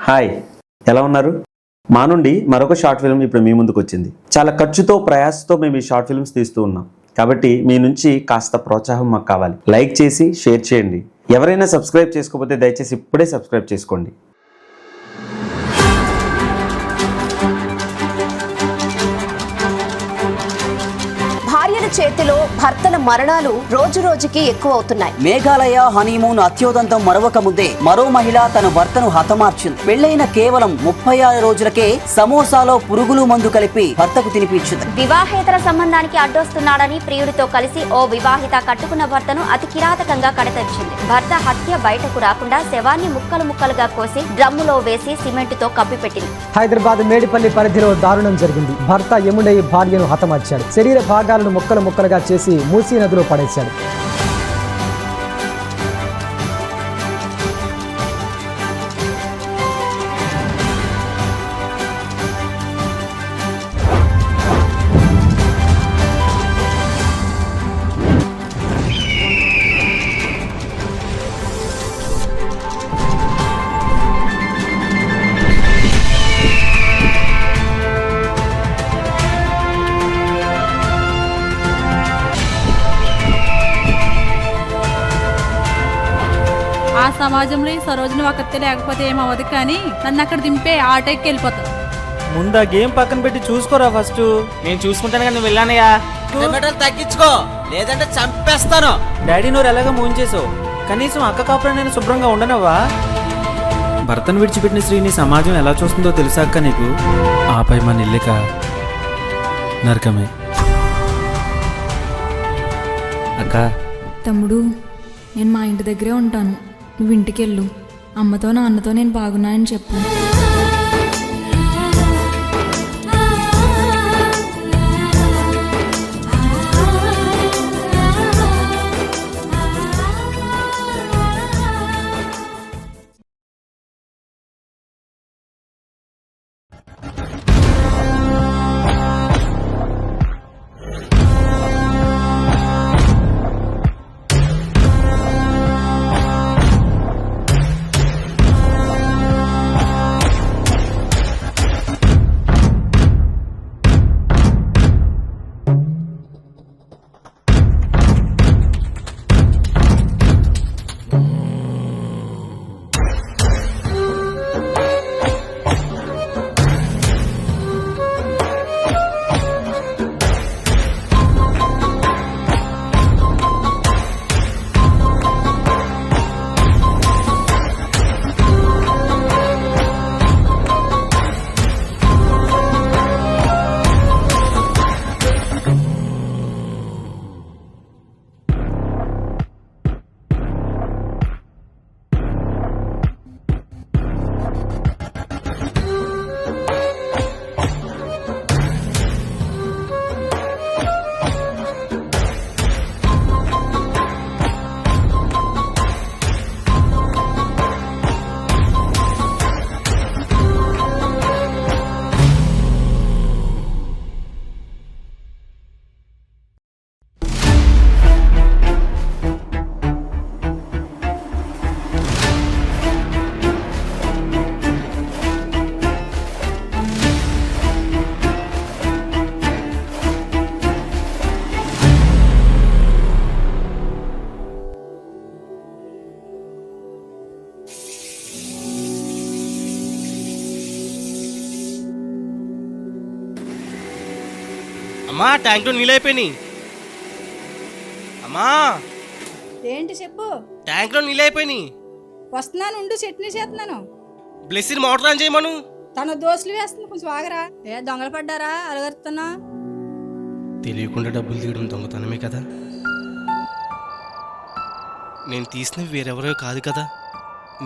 Hi, ఎలా ఉన్నారు? మా నుండి మరొక షార్ట్ ఫిల్మ్ ఇప్పుడు మీ ముందుకు వచ్చింది. చాలా ఖర్చుతో ప్రయాసతో మేము ఈ షార్ట్ ఫిల్మ్స్ తీస్తూ ఉన్నాం. కాబట్టి మీ నుంచి కాస్త ప్రోత్సాహం మాకు కావాలి. లైక్ చేసి షేర్ చేయండి. ఎవరైనా సబ్స్క్రైబ్ చేసుకోకపోతే దయచేసి ఇప్పుడే సబ్స్క్రైబ్ చేసుకోండి. భార్యల చేతిలో భర్తల మరణాలు రోజు రోజుకి ఎక్కువ అవుతున్నాయి. మేఘాలయ హనీమూన్ అత్యోదంతం మరవక ముందే మరో మహిళ తన భర్తను హతమార్చింది. పెళ్లైన కేవలం 36 రోజులకే సమోసాలో పురుగులు మందు కలిపి భర్తకు తినిపించింది. వివాహేతర సంబంధానికి అడ్డొస్తున్నాడని ప్రియుడితో కలిసి ఓ వివాహిత కట్టుకున్న భర్తను అతి కిరాతకంగా కడతెరిచింది. భర్త హత్య బయటకు రాకుండా శవాన్ని ముక్కలు ముక్కలుగా కోసి డ్రమ్ములో వేసి సిమెంటుతో కప్పిపెట్టింది. హైదరాబాద్ మేడిపల్లి పరిధిలో దారుణం జరిగింది. భర్త ఎముడై భార్యను హతమార్చాడు. శరీర భాగాలను ముక్కలు ముక్కలుగా చేసి మూసీ నదిలో పడేశాడు. ఆ సమాజంలో ఈ సరోజన ఒకతే లేకపోతే ఏమవ్వదు, కానీ నన్ను అక్కడ దింపే ఆటోకి వెళ్ళిపోతాను. ముందా గేమ్ పక్కన పెట్టి చూసుకోరా ఫస్ట్. నేను చూసుకుంటాను కానీ నువ్వు వెళ్ళానయ్యా. తగ్గించుకో, లేదంటే చంపేస్తాను. డాడీ నోరు ఎలాగ మూంచేసావు. కనీసం అక్క కాపురం నేను శుభ్రంగా ఉండనవ్వా? భర్తను విడిచిపెట్టిన స్త్రీని సమాజం ఎలా చూస్తుందో తెలుసాక నీకు. ఆపై మన ఇల్లిక నరకమే. అక్క, తమ్ముడు, నేను మా ఇంటి దగ్గరే ఉంటాను. నువ్వు ఇంటికి వెళ్ళు. అమ్మతో నాన్నతో నేను బాగున్నానని చెప్పు. అమ్మా, ట్యాంక్లో నీళ్ళైపోయినాయి. అమ్మా, ఏంటి చెప్పు. ట్యాంక్లో నీళ్ళైపోయినాయి. వస్తున్నాను, ఉండు, చట్నీ చేస్తున్నాను. బ్లెస్సీని మోటార్ ఆన్ చేయమను. తన దోశలు వేస్తుంది, కొంచెం ఆగరా. దొంగలు పడ్డారా అలగరుతున్నా? తెలియకుండా డబ్బులు తీయడం దొంగతనమే కదా. నేను తీసినవి వేరెవరో కాదు కదా.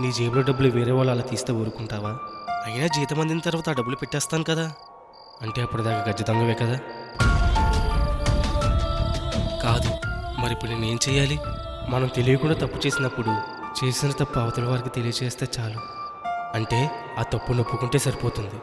నీ జేబులో డబ్బులు వేరే వాళ్ళు అలా తీస్తే ఊరుకుంటావా? అయినా జీతం అందిన తర్వాత ఆ డబ్బులు పెట్టేస్తాను కదా. అంటే అప్పటిదాకా గజ్జి దొంగవే కదా. కాదు, మరి ఇప్పుడు నేనేం చేయాలి? మనం తెలియకుండా తప్పు చేసినప్పుడు చేసిన తప్పు అవతల వారికి తెలియచేస్తే చాలు. అంటే ఆ తప్పు నొప్పుకుంటే సరిపోతుంది.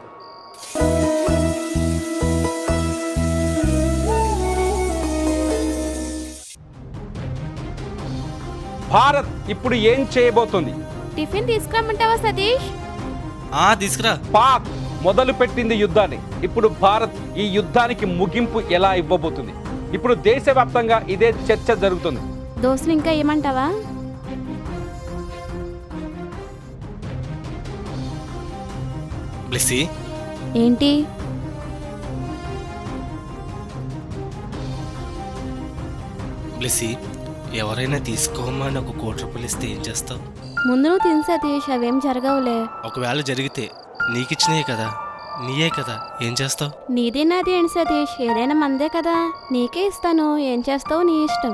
భారత్ ఇప్పుడు ఏం చేయబోతుంది? టిఫిన్ తీసుకురమ్మంటావా సతీష్? తీసుకురా. పాక్ మొదలు పెట్టింది యుద్ధాన్ని. ఇప్పుడు భారత్ ఈ యుద్ధానికి ముగింపు ఎలా ఇవ్వబోతుంది? ఇప్పుడు దేశవ్యాప్తంగా ఇదే చర్చ జరుగుతుంది. దోస్తులు ఇంకా ఏమంటావా? బ్లెస్సీ, ఏంటి? బ్లెస్సీ, ఎవరైనా తీసుకోమని ఒక ₹1,00,00,000 ఇస్తే ఏం చేస్తావు? ముందు నువ్వు తిని సతీష్, అవేం జరగవులే. ఒకవేళ జరిగితే నీకిచ్చినాయే కదా, నీయే కదా, ఏం చేస్తావు? నీది నాది ఏంటి సతీష్, ఏదైనా మందే కదా, నీకే ఇస్తాను. ఏం చేస్తావు నీ ఇష్టం.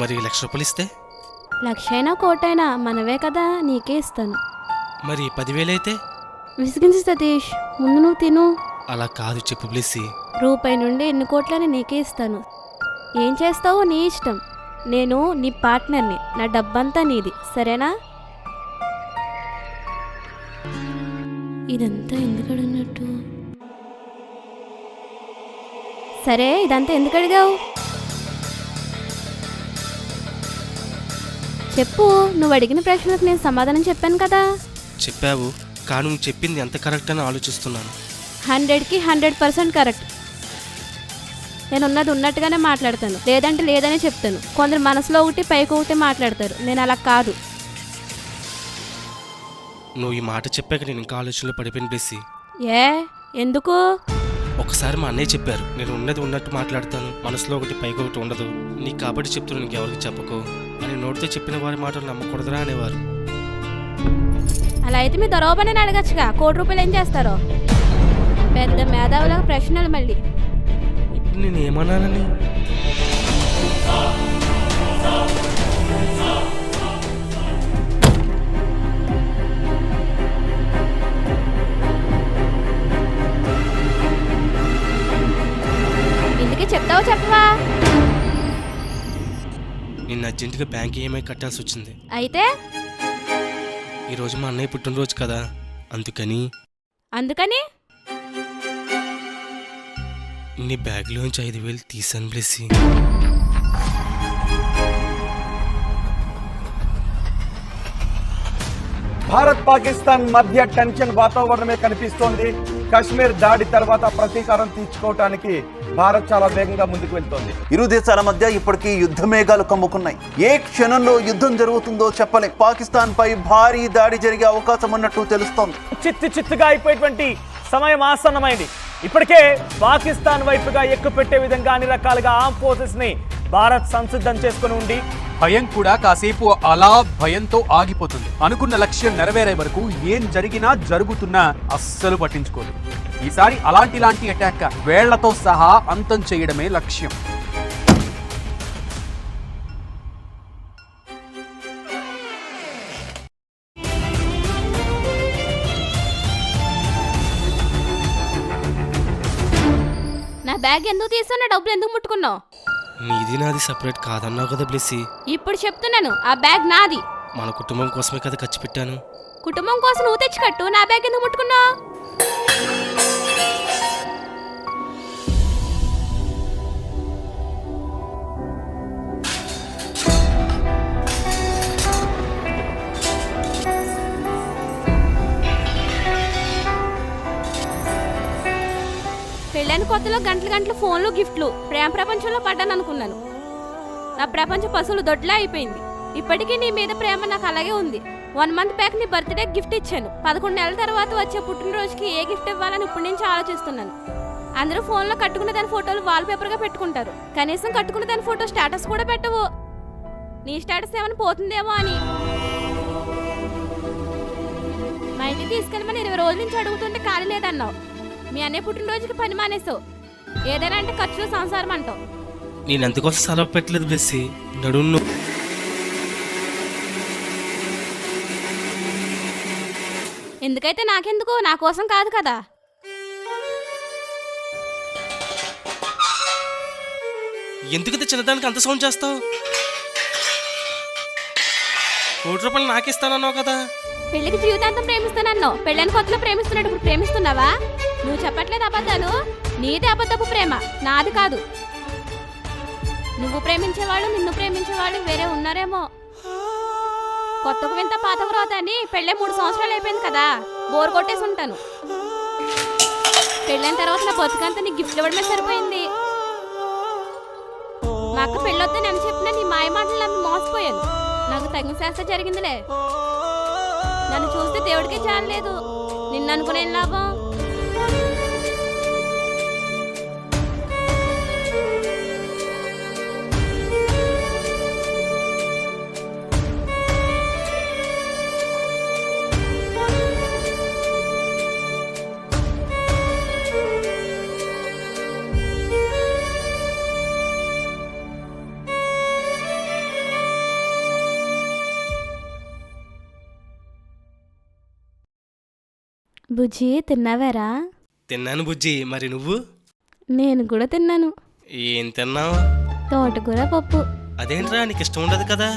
మరి ₹1,00,000 ఇస్తే? 1,00,000 కోటైనా మనవే కదా, నీకే ఇస్తాను. మరి 10,000 అయితే? విసిగించి సతీష్, ముందు నువ్వు తిను. అలా కాదు, చెప్పు బ్లెస్సీ. రూపాయి నుండి ఎన్ని కోట్లని నీకే ఇస్తాను. ఏం చేస్తావో నీ ఇష్టం. నేను నీ పార్ట్నర్ని, నా డబ్బంతా నీది, సరేనా? ఇదంతా ఎందుకు అడిగినట్టు? సరే, ఇదంతా ఎందుకు అడిగావు చెప్పు. నువ్వు అడిగిన ప్రశ్నలకు నేను సమాధానం చెప్పాను కదా. చెప్పావు, కానీ నువ్వు చెప్పింది ఎంత కరెక్ట్ అని ఆలోచిస్తున్నాను. 100కి 100% కరెక్ట్. నేను ఉన్నది ఉన్నట్టుగానే మాట్లాడతాను, లేదంటే లేదనే చెప్తాను. కొందరు మనసులో ఒకటి పైకి ఒకటి మాట్లాడతారు, నేను అలా కాదు. నువ్వు ఈ మాట చెప్పాక నేను ఇంకా ఆలోచనలో పడిపోయిన బ్లెస్సీ. ఎందుకు? ఒకసారి మా అన్నయ్య చెప్పారు, నేను ఉన్నది ఉన్నట్టు మాట్లాడతాను, మనసులో ఒకటి పైకి ఒకటి ఉండదు, నీకు కాబట్టి చెప్తున్నాను, నీకు ఎవరికి చెప్పకు అని. నోటితో చెప్పిన వారి మాటలు నమ్మకూడదురా అనేవారు. అలా అయితే మీ దొరవబని అడగచ్చుగా, ₹1,00,00,000 ఏం చేస్తారో. పెద్ద మేధావులకు ప్రశ్నలు మళ్ళీ. ఇప్పుడు నేను ఏమన్నానని? ఇందుకే చెప్తావో చెప్పవా? నిన్న అర్జెంటుగా బ్యాంక్ ఈఎంఐ కట్టాల్సి వచ్చింది. అయితే ఈరోజు మా అన్నయ్య పుట్టినరోజు కదా, అందుకని నీ బ్యాగ్లోంచి 5,000 తీసాను బ్లెస్సీ. భారత్ పాకిస్తాన్ మధ్య టెన్షన్ వాతావరణమే కనిపిస్తోంది. కశ్మీర్ దాడి తర్వాత ప్రతీకారం తీర్చుకోవటానికి భారత్ చాలా వేగంగా ముందుకు వెళ్తోంది. ఇరు దేశాల మధ్య ఇప్పటికీ యుద్ధ మేఘాలు కమ్ముకున్నాయి. ఏ క్షణంలో యుద్ధం జరుగుతుందో చెప్పలేం. పాకిస్తాన్ పై భారీ దాడి జరిగే అవకాశం ఉన్నట్టు తెలుస్తోంది. చిత్తుగా అయిపోయేటువంటి సమయం ఆసన్నమైంది. ఇప్పటికే పాకిస్తాన్ వైపుగా ఎక్కుపెట్టే విధంగా అన్ని రకాలుగా ఆర్మ్ ఫోర్సెస్ ని భారత్ సంసిద్ధం చేసుకుని ఉండి, భయం కూడా కాసేపు అలా భయంతో ఆగిపోతుంది. అనుకున్న లక్ష్యం నెరవేరే వరకు ఏం జరిగినా జరుగుతున్నా అస్సలు పట్టించుకోదు. ఈసారి అలాంటి అటాక్ వేళ్లతో సహా అంతం చేయడమే లక్ష్యం. నా బ్యాగ్ ఎందుకు తీసావు? నా డబ్బులు ఎందుకు ముట్టుకున్నావు? నీది నాది సపరేట్ కాదన్నావు కదా బ్లెస్సీ. ఇప్పుడు చెప్తున్నాను, ఆ బ్యాగ్ నాది. మన కుటుంబం కోసమే కదా ఖర్చు పెట్టాను. కుటుంబం కోసం నువ్వు తెచ్చి కట్టు, నా బ్యాగ్ ఎందుకు ముట్టుకున్నావు? పెళ్ళైన కొత్తలో గంటలు ఫోన్లు, గిఫ్ట్లు, ప్రేమ ప్రపంచంలో పడ్డాను అనుకున్నాను. నా ప్రపంచ పశువులు దొడ్లా అయిపోయింది. ఇప్పటికీ నీ మీద ప్రేమ నాకు అలాగే ఉంది. 1 మంత్ బ్యాక్ నీ బర్త్డే గిఫ్ట్ ఇచ్చాను. 11 నెలల తర్వాత వచ్చే పుట్టినరోజుకి ఏ గిఫ్ట్ ఇవ్వాలని ఇప్పటి నుంచి ఆలోచిస్తున్నాను. అందరూ ఫోన్లో కట్టుకున్న దాని ఫోటోలు వాల్ పేపర్గా పెట్టుకుంటారు. కనీసం కట్టుకున్న దాని ఫోటో స్టేటస్ కూడా పెట్టవు. నీ స్టేటస్ ఏమైనా పోతుందేమో అని. మా ఇంటికి తీసుకెళ్ళమని 20 రోజుల నుంచి అడుగుతుంటే ఖాళీ లేదన్నావు. మీ అన్నయ్య పుట్టినరోజుకి పని మానేసావు. ఏదైనా అంటే ఖర్చులు సంసారం అంటావు. నేను అందుకోసం సెలవు పెట్టలేదు బ్లెస్సీ. నడును. ఎందుకైతే నాకెందుకు, నా కోసం కాదు కదా. ఎందుకైతే చిన్నదానికి అంత సౌండ్ చేస్తావు? ₹1,00,00,000 నాకిస్తానన్నావు కదా. పెళ్లికి జీవితాంతం ప్రేమిస్తానన్నావు. పెళ్ళని కొత్తలో ప్రేమిస్తున్నట్టు ఇప్పుడు ప్రేమిస్తున్నావా? నువ్వు చెప్పట్లేదు అబద్ధాలు. నీది అబద్ధపు ప్రేమ, నాది కాదు. నువ్వు ప్రేమించేవాళ్ళు, నిన్ను ప్రేమించేవాళ్ళు వేరే ఉన్నారేమో. కొత్తకు వింత పాతకు రాత అని పెళ్ళే 3 సంవత్సరాలు అయిపోయింది కదా. బోర్ కొట్టేసి ఉంటాను. పెళ్ళైన తర్వాత నా బతుకంతా నీకు గిఫ్ట్ ఇవ్వడమే సరిపోయింది. మా అక్క పెళ్ళొద్దని అని చెప్పినా నీ మాయ మాటలు నమ్మి మోసపోయాను. నాకు తగిన శాస్త్ర జరిగిందిలే. నన్ను చూస్తే దేవుడికే చాలలేదు, నిన్ను అనుకునే లాభం. బుజ్జి తిన్నావారా? తిన్నాను బుజ్జి, మరి నువ్వు? నేను కూడా తిన్నాను. ఏం తిన్నావు? తోటకూర పప్పు. అదేంట్రా, నీకు ఇష్టం ఉండదు కదా?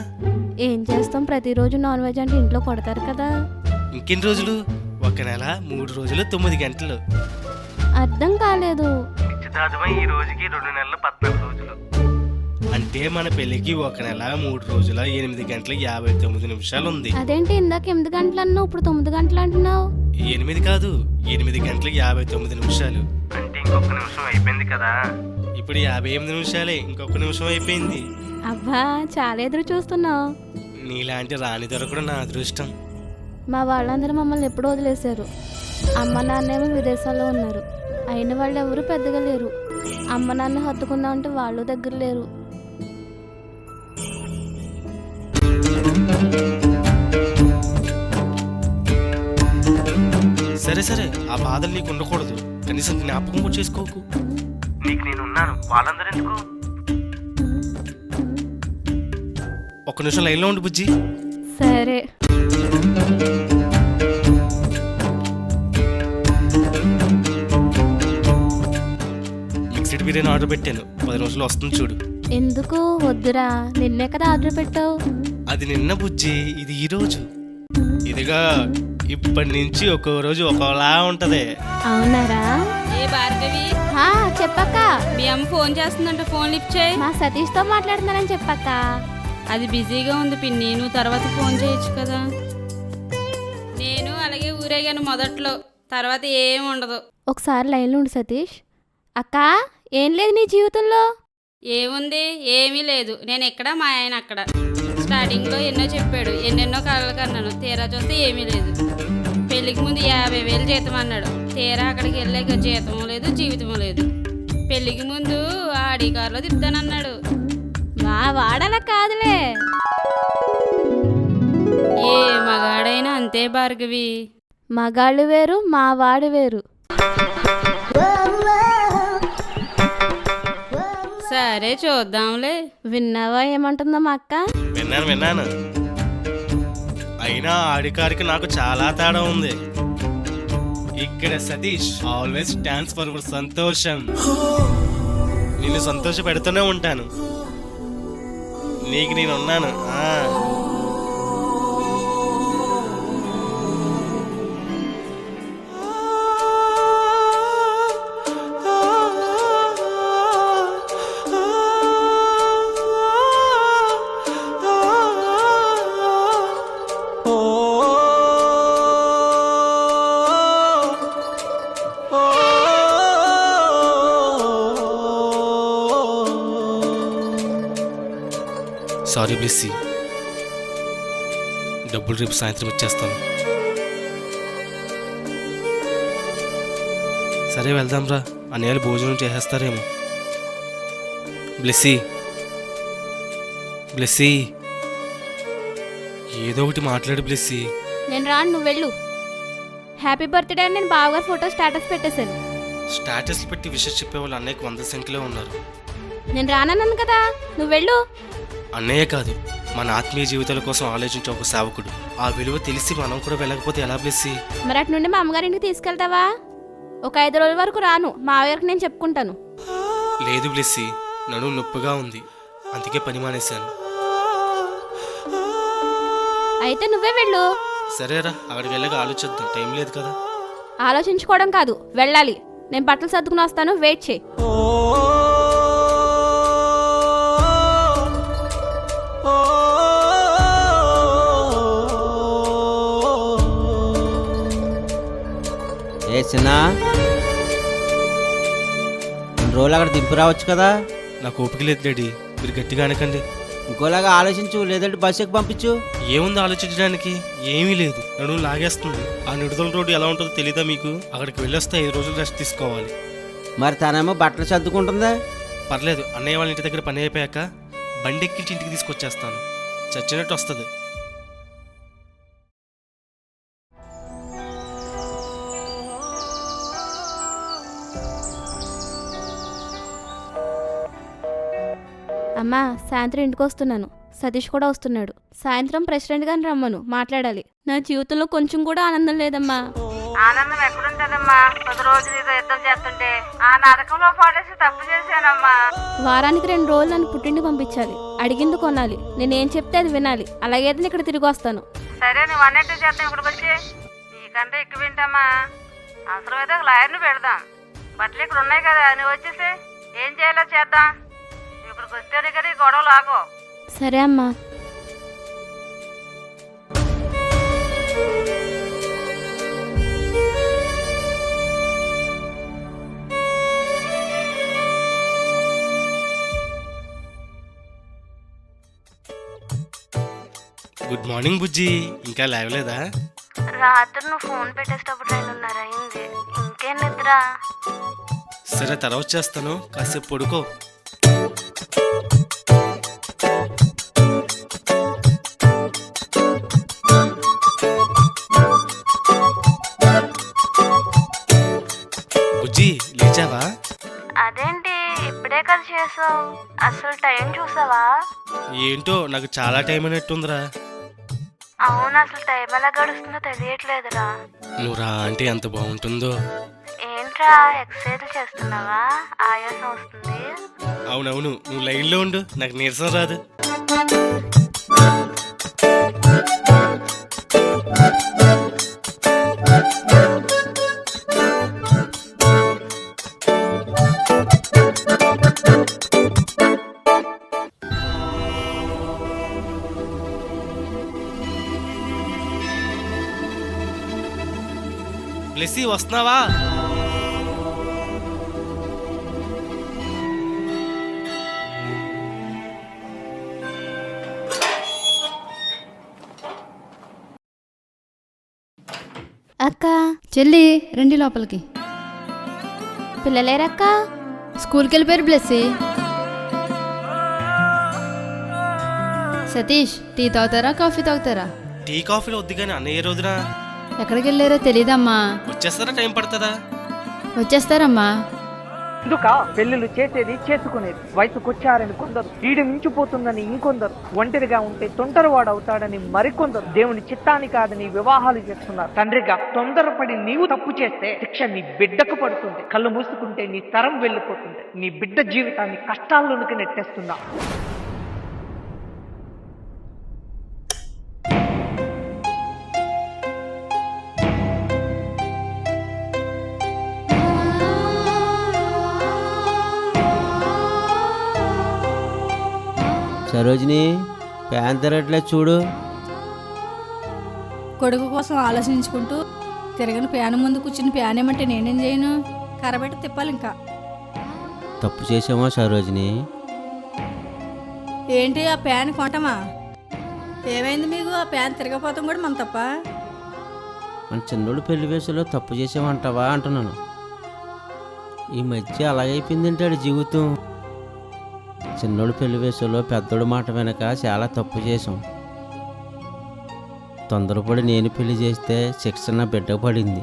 ఏం చేస్తాం, ప్రతిరోజు నాన్ వెజ్ అంటే ఇంట్లో కొడతారు కదా. ఇంకెన్ని రోజులు? 1 నెల 3 రోజులు 9 గంటలు. అర్థం కాలేదు. నిశ్చితార్థమై ఈ రోజుకి 2 నెలలు 14 రోజులు. అంటే మన పెళ్లికి 1 నెల 3 రోజుల 8 గంటల 59 నిమిషాలు ఉంది. అదేంటి ఇందాక 8 గంటలు అన్నావు, ఇప్పుడు 9 గంటలు అంటున్నావు? 8 కాదు, 8 గంటల 59 నిమిషాలు. అంటే ఇంకొక నిమిషం అయిపోయింది కదా. ఇప్పుడు 58 నిమిషాలే, ఇంకొక నిమిషం అయిపోయింది. అబ్బా, చాలా ఎదురు చూస్తున్నావు. నీలాంటి రాణి దొరకడం నా అదృష్టం. మా వాళ్ళందరూ మమ్మల్ని ఎప్పుడూ వదిలేశారు. అమ్మ నాన్నేమో విదేశాల్లో ఉన్నారు. అయిన వాళ్ళు ఎవరు పెద్దగా లేరు. అమ్మ నాన్న హత్తుకుందాం అంటే వాళ్ళు దగ్గర లేరు. సరే సరే, ఆ బాధలు నీకు ఉండకూడదు. కనీసం జ్ఞాపకం కూడా చేసుకోకు. నీకు నేనున్నాను, వాళ్ళందరూ ఎందుకు? 1 నిమిషం లైన్లో ఉండు బుజ్జి. సరే. మిక్స్డ్ బిర్యానీ ఆర్డర్ పెట్టాను, 10 రోజులు వస్తుంది చూడు. ఎందుకు? వద్దురా, నిన్నే కదా ఆర్డర్ పెట్టావు. అది నిన్న బుజ్జి, ఇది ఈ రోజు. ఇదిగా ఇప్పటి నుంచి ఒక్కో రోజు ఒక్కోలా ఉంటది. అవునారా? ఏ భార్గవి, చెప్పక్క. మీ అమ్మ ఫోన్ చేస్తుందంట, ఫోన్ లిఫ్ట్ చేయి. మా సతీష్ తో మాట్లాడుతున్నానని చెప్పక్క. అది బిజీగా ఉంది పిన్ని, నువ్వు తర్వాత ఫోన్ చేయొచ్చు కదా. నేను అలాగే ఊరేగాను మొదట్లో, తర్వాత ఏం ఉండదు. ఒకసారి లైన్లో ఉండు సతీష్. అక్క, ఏం లేదు నీ జీవితంలో? ఏముంది, ఏమీ లేదు. నేను ఎక్కడ, మా ఆయన అక్కడ. స్టార్టింగ్లో ఎన్నో చెప్పాడు, ఎన్నెన్నో కలలు కన్నాను. తీరా చూస్తే ఏమీ లేదు. పెళ్ళికి ముందు 50,000 జీతం అన్నాడు. తీరా అక్కడికి వెళ్ళాక జీతము లేదు, జీవితము లేదు. పెళ్ళికి ముందు ఆడి కారులో తిప్పుతానన్నాడు. మా వాడలా కాదులే. ఏ మగాడైనా అంతే భార్గవి. మగాళ్ళు వేరు, మా వాడు వేరు. సరే చూద్దాంలే. విన్నావా ఏమంటుందా మా అక్క? విన్నాను. అయినా ఆడికారికి నాకు చాలా తేడా ఉంది. ఇక్కడ సతీష్ ఆల్వేస్ స్టాండ్స్ ఫర్ సంతోషం. నిన్ను సంతోష పెడుతూనే ఉంటాను. నీకు నేనున్నాను. సారీ బ్లెస్సీ, డబ్బులు రేపు సాయంత్రం ఇచ్చేస్తాను. సరే వెళ్దాం రా, అన్నయ్యలు భోజనం చేసేస్తారేమో. బ్లెస్సీ ఏదో ఒకటి మాట్లాడు బ్లెస్సీ. నేను రాను, నువ్వు వెళ్ళు. హ్యాపీ బర్త్డే అని నేను బావగారు ఫోటో స్టేటస్ పెట్టేశాను. స్టేటస్లు పెట్టి విషయం చెప్పేవాళ్ళు అన్నయ్యకు 100 సంఖ్యలో ఉన్నారు. నేను రానన్నాను కదా, నువ్వు వెళ్ళు. అన్నయ్య కాదు, మన ఆత్మీయ జీవితాల కోసం ఆలోచించే ఒక సేవకుడు. ఆ విలువ తెలిసి మనం కూడా వెళ్ళకపోతే ఎలా బ్లెస్సీ? మరి అటు నుండి మా అమ్మగారింటికి తీసుకెళ్తావా? ఒక 5 రోజుల వరకు రాను, మా ఆవిడకి నేను చెప్పుకుంటాను. లేదు బ్లెస్సీ, నడుము నొప్పిగా ఉంది, అందుకే పని మానేశాను. అయితే నువ్వే వెళ్ళు. సరేరా, అక్కడికి వెళ్ళగా ఆలోచిద్దాం, టైం లేదు కదా. ఆలోచించుకోవడం కాదు, వెళ్ళాలి. నేను బట్టలు సర్దుకుని వస్తాను, వెయిట్ చేయి. ఏ చిన్న రోజులు అక్కడ దింపి రావచ్చు కదా. నాకు ఓపిక లేదు డాడీ, మీరు గట్టిగా అనకండి. ఇంకోలాగా ఆలోచించు, లేదంటే బస్సు ఎక్కి పంపించు. ఏముంది ఆలోచించడానికి? ఏమీ లేదు, నన్ను లాగేస్తుంది. ఆ నిడుదల రోడ్డు ఎలా ఉంటుందో తెలీదా మీకు? అక్కడికి వెళ్ళొస్తే 5 రోజులు రెస్ట్ తీసుకోవాలి. మరి తనేమో బట్టలు సర్దుకుంటుందా? పర్లేదు, అన్నయ్య వాళ్ళ ఇంటి దగ్గర పని అయిపోయాక బండి ఎక్కించి ఇంటికి తీసుకొచ్చేస్తాను. చచ్చినట్టు వస్తుంది. అమ్మా సాయంత్రం ఇంటికి వస్తున్నాను. సతీష్ కూడా వస్తున్నాడు. సాయంత్రం ప్రెసిడెంట్ గారిని రమ్మను, మాట్లాడాలి. నా జీవితంలో కొంచెం కూడా ఆనందం లేదమ్మా. ఆనందం ఎక్కడుంటదమ్మా? 10 రోజులు ఏదో యుద్ధం చేస్తుంటే ఆ నరకంలో పాడేసి తప్పు చేశానమ్మా. వారానికి 2 రోజులు నన్ను పుట్టింటికి పంపించాలి. అడిగింది కొనాలి. నేనేం చెప్తే అది వినాలి. అలాగైతే ఇక్కడ తిరిగి వస్తాను. సరే, నువ్వు అన్నట్టు చేద్దాం. ఇక్కడికి వచ్చి నీకంటే ఎక్కువ వింటామా? అవసరమైతే ఒక లాయర్ని పెడదాం. బట్టలు ఇక్కడ ఉన్నాయి కదా, నువ్వు వచ్చేసి ఏం చేయాలో చేద్దాం. ఇక్కడికి వస్తేనే కదా ఈ గొడవలు ఆగో. సరే అమ్మా. గుడ్ మార్నింగ్ బుజ్జి, ఇంకా లేవలేదా? రాత్రి నువ్వు ఫోన్ పెట్టేటప్పుడు 2:30 అయింది. ఇంకేం నిద్ర? సరే, తర్వాత చేస్తాను, కాసేపు పడుకో. బుజ్జి, లేచావా? అదేంటి ఇప్పుడే కదా చేసావు? అసలు టైం చూసావా? ఏంటో నాకు చాలా టైం అయినట్టుందిరా. అవును, అసలు టైం ఎలా గడుస్తుందో తెలియట్లేదురా. నువ్వు రా అంటే ఎంత బాగుంటుందో. ఏంట్రా ఎక్సర్సైజ్ చేస్తున్నావా? ఆయాసం వస్తుంది. అవునవును, నువ్వు లైన్లో ఉండు, నాకు నీరసం రాదు. బ్లెస్సీ, వస్తున్నావా? అక్క, చెల్లి రండి లోపలికి. పిల్లలేరక్క? స్కూల్కి వెళ్ళిపోయారు బ్లెస్సీ. సతీష్, టీ తాగుతారా కాఫీ తాగుతారా? టీ కాఫీలో వద్దు కానీ అన్నయ్య రోజున ఎక్కడికి వెళ్ళారో తెలీదమ్మా. వచ్చేస్తారా? టైం పడుతుందా? వచ్చేస్తారమ్మా. ఎందుక పెళ్ళిళ్ళు చేసేది చేసుకునేది? వయసుకొచ్చారని కొందరు, ఈడు మించిపోతుందని ఇంకొందరు, ఒంటరిగా ఉంటే తొంటరివాడవుతాడని మరికొందరు, దేవుని చిత్తాన్ని కాదని వివాహాలు చేస్తున్నారు. తండ్రిగా తొందరపడి నీవు తప్పు చేస్తే శిక్ష నీ బిడ్డకు పడుతుంది. కళ్ళు మూసుకుంటే నీ తరం వెళ్ళిపోతుంది. నీ బిడ్డ జీవితాన్ని కష్టాల్లోనికి నెట్టేస్తున్నావు. సరోజిని, ఫ్యాన్ తిరగట్లేదు చూడు. కొడుకు కోసం ఆలోచించుకుంటూ తిరగని ప్యాన్ ముందు కూర్చుని ప్యాన్ ఏమంటే నేనేం చేయను? కరబెట్టి తిప్పాలి. ఇంకా తప్పు చేసామా సరోజిని? ఏంటి ఆ ప్యాన్ కొంటమా? ఏమైంది మీకు? ఆ ప్యాన్ తిరగపోతాం కూడా మన తప్ప? మన చిన్నోడు పెళ్లి వయసులో తప్పు చేసామంటావా అంటున్నాను. ఈ మధ్య అలాగైపోయిందంటాడు జీవితం. చిన్నోడు పెళ్లి వయసులో పెద్దోడు మాట వెనక చాలా తప్పు చేసాం. తొందరపడి నేను పెళ్లి చేస్తే శిక్ష నా బిడ్డ పడింది.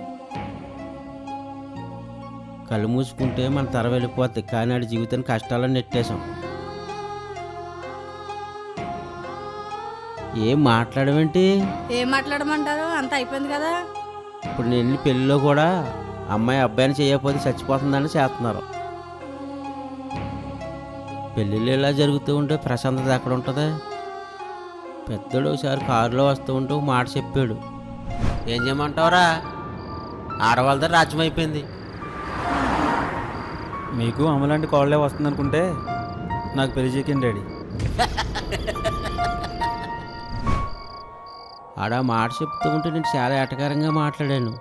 కళ్ళు మూసుకుంటే మన తర వెళ్ళిపోద్ది, కానీ ఆడి జీవితాన్ని కష్టాలను నెట్టేశాం. ఏం మాట్లాడమేంటి? ఏం మాట్లాడమంటారు? అంత అయిపోయింది కదా. ఇప్పుడు నేను పెళ్ళిలో కూడా అమ్మాయి అబ్బాయిని చేయకపోతే చచ్చిపోతుందని చేస్తున్నారు. పెళ్ళిళ్ళు ఇలా జరుగుతూ ఉంటే ప్రశాంతత ఎక్కడ ఉంటుంది? పెద్దోడు ఒకసారి కారులో వస్తూ ఉంటూ మాట చెప్పాడు. ఏం చేయమంటావురా? ఆడవాళ్ళతో రాజ్యం అయిపోయింది. మీకు అమ్మలాంటి కాళ్ళే వస్తుంది అనుకుంటే నాకు పెళ్లి చేయకండి డాడీ. ఆడ మాట చెప్తూ ఉంటే నేను చాలా ఎటకారంగా మాట్లాడాను.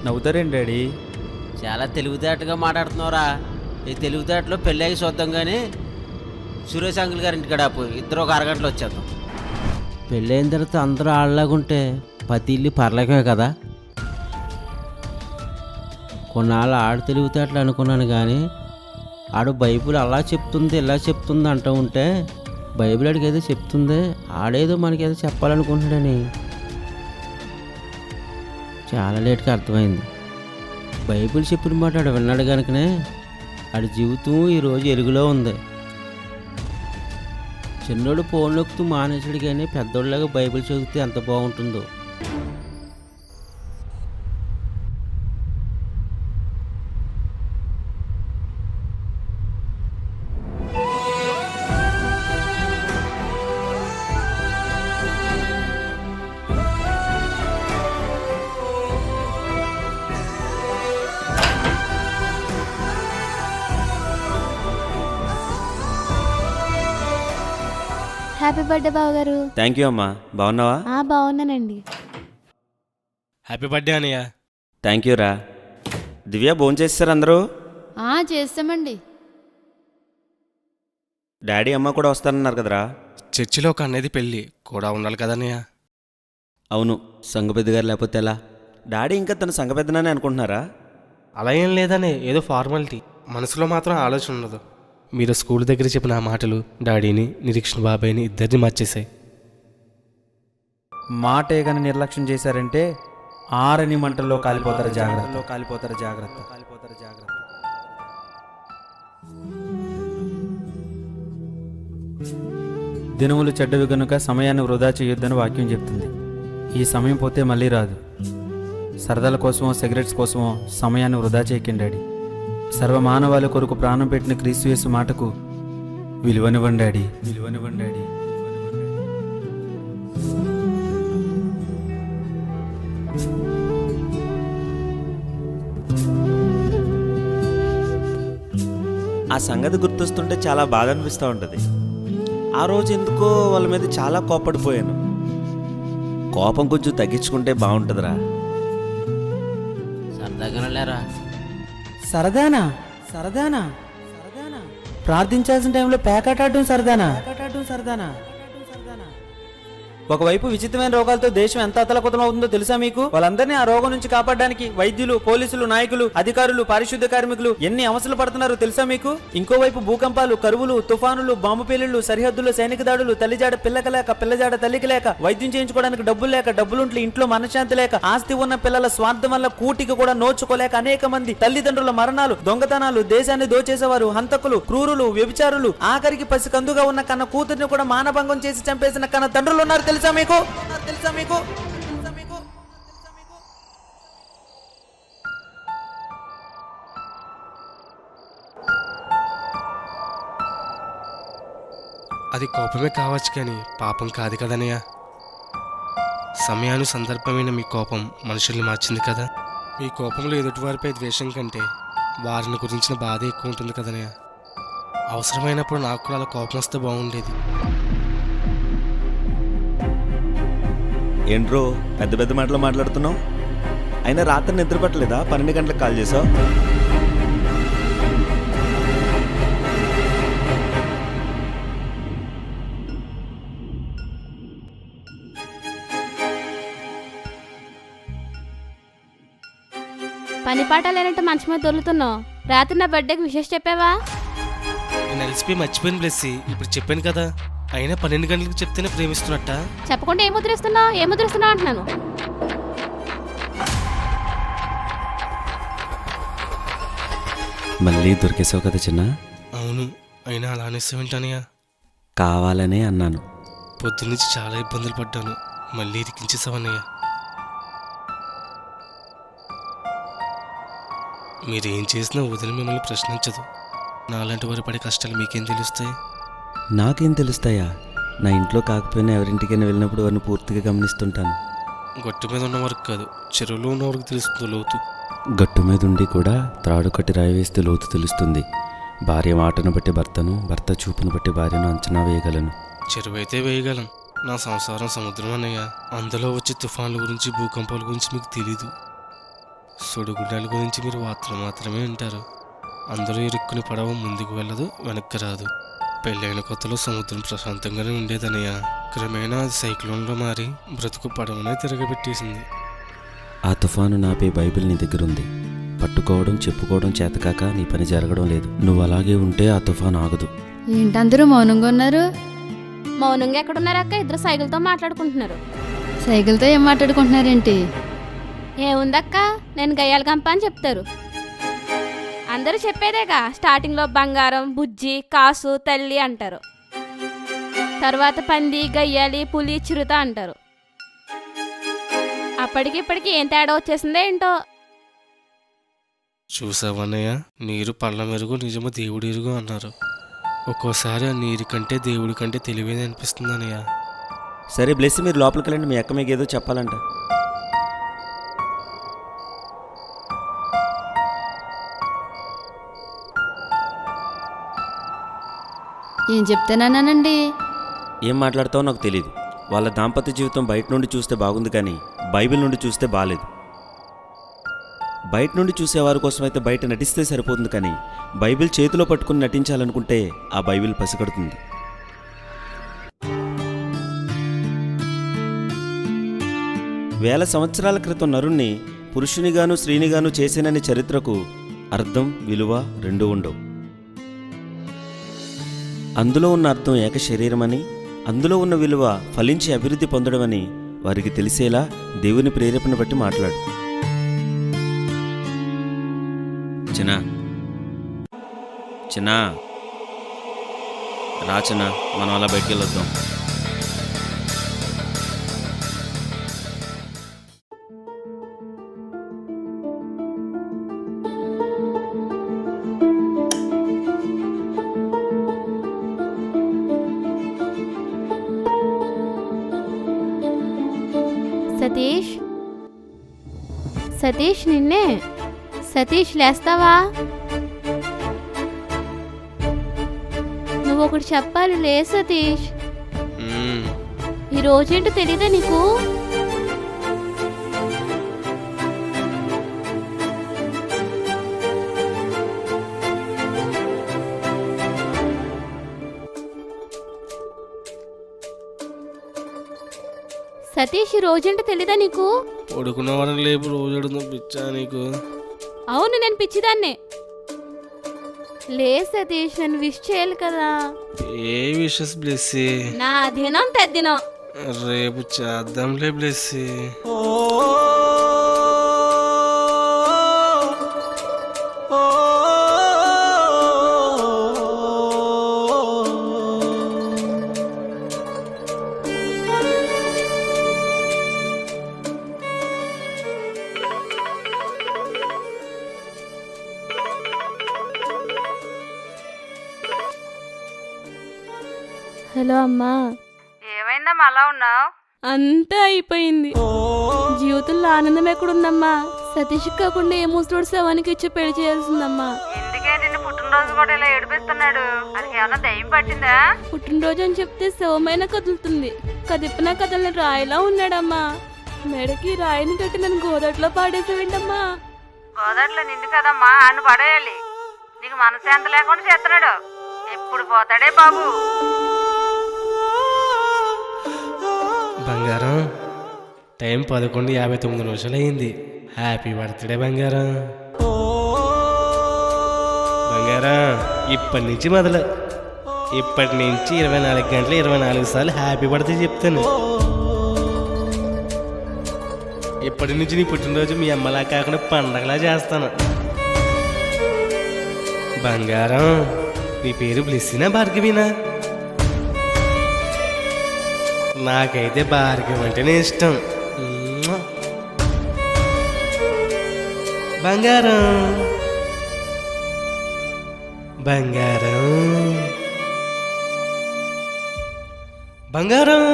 నవ్వుతారేంటి డాడీ? చాలా తెలివితేటగా మాట్లాడుతున్నావురా. ఈ తెలివితేటలో పెళ్ళి చూద్దాం కానీ సురేష్ అంకుల్ గారి ఇంటికాడ ఇద్దరు ఒక అరగంటలో వచ్చేద్దాం. పెళ్ళైన తర్వాత అందరూ ఆడలాగుంటే ప్రతి ఇల్లు పర్లేకమే కదా. కొన్నాళ్ళు ఆడు తెలివితేటలు అనుకున్నాను కానీ ఆడు బైబిల్ అలా చెప్తుంది ఇలా చెప్తుంది అంటూ ఉంటే బైబిల్ ఆడికి ఏదో చెప్తుంది, ఆడేదో మనకేదో చెప్పాలనుకుంటున్నాడని చాలా లేట్గా అర్థమైంది. బైబిల్ చెప్పిన మాట ఆడు విన్నాడు కనుకనే ఆడి జీవితం ఈరోజు ఎరుగులో ఉంది. చిన్నోడు ఫోన్ నొక్కుతూ మానేసాడు కానీ పెద్దోళ్ళలాగా బైబిల్ చదివితే ఎంత బాగుంటుందో. హ్యాపీ బర్త్డే బావగారు. థ్యాంక్ యూ అమ్మా. బాగున్నావా? బాగున్నానండి. హ్యాపీ బర్త్డే అన్నయ్య. థ్యాంక్ యూ రా. దివ్య భోంచేస్తారు అందరూ? చేస్తామండి. డాడీ అమ్మ కూడా వస్తారన్నారు కదరా? చర్చిలో ఒక అన్నది పెళ్ళి కూడా ఉండాలి కదన్నయ్య. అవును, సంఘ పెద్దగారు లేకపోతే ఎలా? డాడీ ఇంకా తన సంఘ పెద్దనని అనుకుంటున్నారా? అలా ఏం లేదనే, ఏదో ఫార్మాలిటీ. మనసులో మాత్రం ఆలోచన ఉండదు. మీరు స్కూల్ దగ్గర చెప్పిన ఆ మాటలు డాడీని, నిరీక్షణ బాబాయ్ని ఇద్దరిని మార్చేశాయి. మాటే కానీ నిర్లక్ష్యం చేశారంటే ఆరని మంటల్లో కాలిపోతారు జాగ్రత్త. దినములు చెడ్డవి కనుక సమయాన్ని వృధా చేయొద్దని వాక్యం చెప్తుంది. ఈ సమయం పోతే మళ్ళీ రాదు. సరదాల కోసమో సిగరెట్స్ కోసమో సమయాన్ని వృధా చేయకండి డాడీ. సర్వమానవాళి కొరకు ప్రాణం పెట్టిన క్రీస్తు యేసు మాటకు విలువనివ్వండి డాడీ. ఆ సంగతి గుర్తొస్తుంటే చాలా బాధ అనిపిస్తూ ఉంటుంది. ఆ రోజు ఎందుకో వాళ్ళ మీద చాలా కోపడిపోయాను. కోపం కొంచెం తగ్గించుకుంటే బాగుంటుందిరా. సరదాగా లేరా? సరదానా? ప్రార్థించాల్సిన టైంలో ప్యాకెట్ ఆడటం సరదానా? ఒకవైపు విచిత్రమైన రోగాలతో దేశం ఎంత అతలకుతలం అవుతుందో తెలుసా మీకు? వాళ్ళందరినీ ఆ రోగం నుంచి కాపాడడానికి వైద్యులు, పోలీసులు, నాయకులు, అధికారులు, పారిశుద్ధ్య కార్మికులు ఎన్ని అవసరాలు పడుతున్నారో తెలుసా మీకు? ఇంకోవైపు భూకంపాలు, కరువులు, తుఫానులు, బాంబు పేలుళ్లు, సరిహద్దుల్లో సైనిక దాడులు, తల్లిజాడ పిల్లక లేక, పిల్లజాడ తల్లికి లేక, వైద్యం చేయించుకోవడానికి డబ్బులు లేక, డబ్బులుంటే ఇంట్లో మనశ్శాంతి లేక, ఆస్తి ఉన్న పిల్లల స్వార్థం వల్ల కూటికి కూడా నోచుకోలేక అనేక మంది తల్లిదండ్రుల మరణాలు, దొంగతనాలు, దేశాన్ని దోచేసేవారు, హంతకులు, క్రూరులు, వ్యభిచారులు, ఆఖరికి పసికందుగా ఉన్న కన్న కూతుర్ని కూడా మానభంగం చేసి చంపేసిన కన్న తండ్రులు ఉన్నారు తెలుసా మీకు? అది కోపమే కావచ్చు కానీ పాపం కాదు కదనయ్య. సమయాను సందర్భమైన మీ కోపం మనుషుల్ని మార్చింది కదా. మీ కోపంలో ఎదుటివారిపై ద్వేషం కంటే వారిని గురించిన బాధ ఎక్కువ ఉంటుంది కదనయ్య. అవసరమైనప్పుడు నాకు కూడా అలా కోపం వస్తే బాగుండేది. ఏంట్రో పెద్ద పెద్ద మాటలు మాట్లాడుతున్నావు? అయినా రాత్రి నిద్ర పట్టలేదా? 12 గంటలకు కాల్ చేసావు. పని పాట లేనట్టు మంచి మీద దొరుకుతున్నావు. రాత్రి నా బర్త్డేకి విషెస్ చెప్పావా? నేను అలసిపోయి మర్చిపోయిన బ్లెస్సీ. ఇప్పుడు చెప్పాను కదా. అయినా 12 గంటలకు చెప్తేనే ప్రేమిస్తున్నట్ట. చెప్పకుండా ఏం ముద్రిస్తున్నావు అంటున్నాను. మళ్ళీ దొరికేసావు కదా చిన్న. అవును, అయినా అలా అనేసేవింటానయ్యా. కావాలనే అన్నాను. పొద్దున్నుంచి చాలా ఇబ్బందులు పడ్డాను. మళ్ళీ ఇరికించేసావన్నయ్యా. మీరేం చేసినా వదిలి మిమ్మల్ని ప్రశ్నించదు. నాలాంటి వారు పడే కష్టాలు మీకేం తెలుస్తాయి? నాకేం తెలుస్తాయా? నా ఇంట్లో కాకపోయినా ఎవరింటికైనా వెళ్ళినప్పుడు వారిని పూర్తిగా గమనిస్తుంటాను. గట్టు మీద ఉన్న వరకు కాదు, చెరువులో ఉన్న వరకు తెలుస్తుంది లోతు. గట్టు మీద ఉండి కూడా త్రాడు కట్టి రాయి వేస్తే లోతు తెలుస్తుంది. భార్య మాటను బట్టి భర్తను, భర్త చూపును బట్టి భార్యను అంచనా వేయగలను. చెరువు అయితే వేయగలం. నా సంసారం సముద్రం అన్నయ్య. అందులో వచ్చే తుఫాన్ల గురించి, భూకంపాల గురించి మీకు తెలీదు. సుడిగుండాల గురించి మీరు వార్తలు మాత్రమే వింటారు. అందరూ ఇరుక్కుని పడవ ముందుకు వెళ్ళదు, వెనక్కి రాదు. పెళ్ళైన కొత్తలో సముద్రం ప్రశాంతంగానే ఉండేదనయ్య. క్రమేణా అది సైక్లోన్లో మారి బ్రతుకు పడవనే తిరగబెట్టేసింది. ఆ తుఫాను నాపే బైబిల్ నీ దగ్గర ఉంది. పట్టుకోవడం చెప్పుకోవడం చేతకాక నీ పని జరగడం లేదు. నువ్వు అలాగే ఉంటే ఆ తుఫాను ఆగదు. ఏంటందరూ మౌనంగా ఉన్నారు? మౌనంగా ఎక్కడున్నారక్క? ఇద్దరు సైకిల్తో మాట్లాడుకుంటున్నారు. సైకిల్తో ఏం మాట్లాడుకుంటున్నారేంటి? ఏముందక్క, నేను గయ్యాల గంప అని చెప్తారు. అందరూ చెప్పేదేగా, స్టార్టింగ్లో బంగారం, బుజ్జి, కాసు, తల్లి అంటారు. తర్వాత పంది, గయ్యాలి, పులి, చిరుత అంటారు. అప్పటికిప్పటికి ఏం తేడా వచ్చేసిందో ఏంటో. చూసావన్నయ్య, నీరు పళ్ళ మెరుగు, నిజము దేవుడి ఎరుగు అన్నారు. ఒక్కోసారి ఆ నీరు కంటే దేవుడి కంటే తెలివేది అనిపిస్తుంది అన్నయ్య. సరే బ్లెస్, మీరు లోపలికి వెళ్ళండి. మీ అక్క మీకు ఏదో చెప్పాలంట. ఏం చెప్తానన్నానండి? ఏం మాట్లాడతావో నాకు తెలియదు. వాళ్ళ దాంపత్య జీవితం బయట నుండి చూస్తే బాగుంది, కానీ బైబిల్ నుండి చూస్తే బాగాలేదు. బయట నుండి చూసేవారి కోసమైతే బయట నటిస్తే సరిపోతుంది, కానీ బైబిల్ చేతిలో పట్టుకుని నటించాలనుకుంటే ఆ బైబిల్ పసిగడుతుంది. వేల సంవత్సరాల క్రితం నరుణ్ణి పురుషునిగాను స్త్రీనిగాను చేసేనని చరిత్రకు అర్థం, విలువ రెండూ ఉండవు. అందులో ఉన్న అర్థం ఏక శరీరమని, అందులో ఉన్న విలువ ఫలించి అభివృద్ధి పొందడమని వారికి తెలిసేలా దేవుని ప్రేరేపణ బట్టి మాట్లాడు. చిన్నా చిన్నా రా చిన్నా, మనం అలా బయటికి వెళ్ళొద్దాం. సతీష్, సతీష్ నిన్నే. సతీష్ లేస్తావా? నువ్వు ఒకటి చెప్పాలి. లే సతీష్. ఈ రోజేంటో తెలీదా నీకు? సతీష్, ఈ రోజేంటో తెలీదా నీకు? పడుకున్నవాడిని లేపు రోజు పిచ్చా నీకు? అవును, నేను పిచ్చిదాన్నే. లే సతీష్, నన్ను విష్ చేయాలి కదా. ఏ విషెస్ బ్లెస్సీ? నా దినం తద్దినం. రేపు చేద్దాంలే బ్లెస్సీ. హలో అమ్మా. ఏమైందమ్మా అలా ఉన్నావు? అంతా అయిపోయింది. జీవితంలో ఆనందం ఎక్కడుందమ్మా? సతీష్ కాకుండా ఏ ముసలోడు శవానికి ఇచ్చి పెళ్లి చేయాల్సిందమ్మా. ఎందుకే నిన్ను పుట్టినరోజు కూడా ఇలా ఏడిపిస్తున్నాడు? అది ఏమన్నా దయ్యం పట్టిందా? పుట్టినరోజు అని చెప్తే శవమైన కదులుతుంది, కదిపినా కదలని రాయిలా ఉన్నాడమ్మా. మెడకి రాయిని కట్టి నన్ను గోదట్లో పాడేసేవేంటమ్మా? గోదాట్లో నిండు కదమ్మా, అన్ను పడేయాలి. నీకు మనశ్శాంతి లేకుండా చేస్తున్నాడు. ఎప్పుడు పోతాడే బాబు? బంగారం, టైం 11:59 అయింది. హ్యాపీ బర్త్డే బంగారం. బంగారం, ఇప్పటి నుంచి మొదలు. ఇప్పటి నుంచి 24 గంటలు 24 సార్లు హ్యాపీ బర్త్డే చెప్తాను. ఇప్పటి నుంచి నీ పుట్టినరోజు మీ అమ్మలా కాకుండా పండగలా చేస్తాను. బంగారం, నీ పేరు బ్లెస్సీనా భార్గవినా? నాకైతే భార్గవి అంటేనే ఇష్టం. బంగారం బంగారం బంగారం.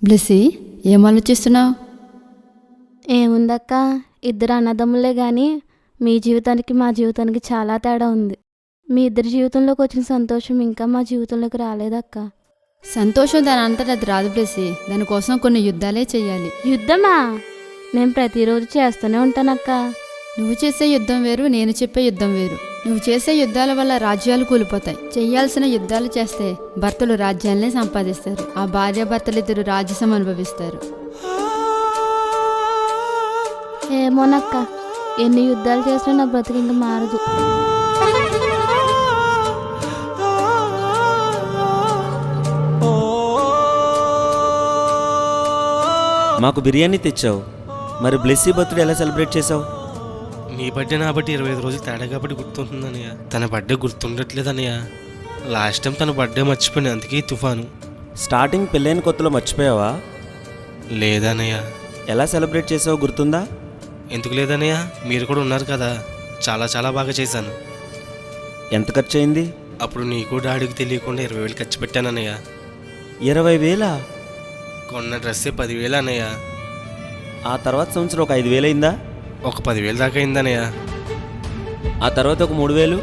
బ్లెస్సీ ఏం ఆలోచిస్తున్నావు? ఏముందక్క, ఇద్దరు అన్నదమ్ములే గాని మీ జీవితానికి మా జీవితానికి చాలా తేడా ఉంది. మీ ఇద్దరి జీవితంలోకి వచ్చిన సంతోషం ఇంకా మా జీవితంలోకి రాలేదక్క. సంతోషం దాని అంతటా అది రాదు బ్లెస్సీ. దానికోసం కొన్ని యుద్ధాలే చెయ్యాలి. యుద్ధమా? నేను ప్రతిరోజు చేస్తూనే ఉంటానక్క. నువ్వు చేసే యుద్ధం వేరు, నేను చెప్పే యుద్ధం వేరు. నువ్వు చేసే యుద్ధాల వల్ల రాజ్యాలు కూలిపోతాయి. చెయ్యాల్సిన యుద్ధాలు చేస్తే భర్తలు రాజ్యాలనే సంపాదిస్తారు. ఆ భార్యాభర్తలిద్దరు రాజ్యసం అనుభవిస్తారు. ఏమోనక్క, ఎన్ని యుద్ధాలు చేసినా నా బ్రతికి ఇంకా మారదు. మాకు బిర్యానీ తెచ్చావు, మరి బ్లెస్సీ బర్త్డే ఎలా సెలబ్రేట్ చేసావు? నీ బర్త్డే నా బట్టి 25 రోజులు తేడా కాబట్టి గుర్తుంటుందన్నయ్య. తన బర్త్డే గుర్తుండట్లేదన్నయ్య. లాస్ట్ టైం తన బర్త్డే మర్చిపోయింది, అందుకే తుఫాను. స్టార్టింగ్ పెళ్ళైన కొత్తలో మర్చిపోయావా? లేదన్నయ్య. ఎలా సెలబ్రేట్ చేసావు గుర్తుందా? ఎందుకు లేదన్నయ్య, మీరు కూడా ఉన్నారు కదా. చాలా చాలా బాగా చేశాను. ఎంత ఖర్చు అయింది? అప్పుడు నీకు డాడీకి తెలియకుండా 20,000 ఖర్చు పెట్టానన్నయ్య. 20,000? కొన్న డ్రెస్సే 10,000 అన్నయ్య. ఆ తర్వాత సంవత్సరం ఒక 5,000 అయిందా? ఒక 10,000 దాకా అయిందన్నయ్య. ఆ తర్వాత ఒక 3,000,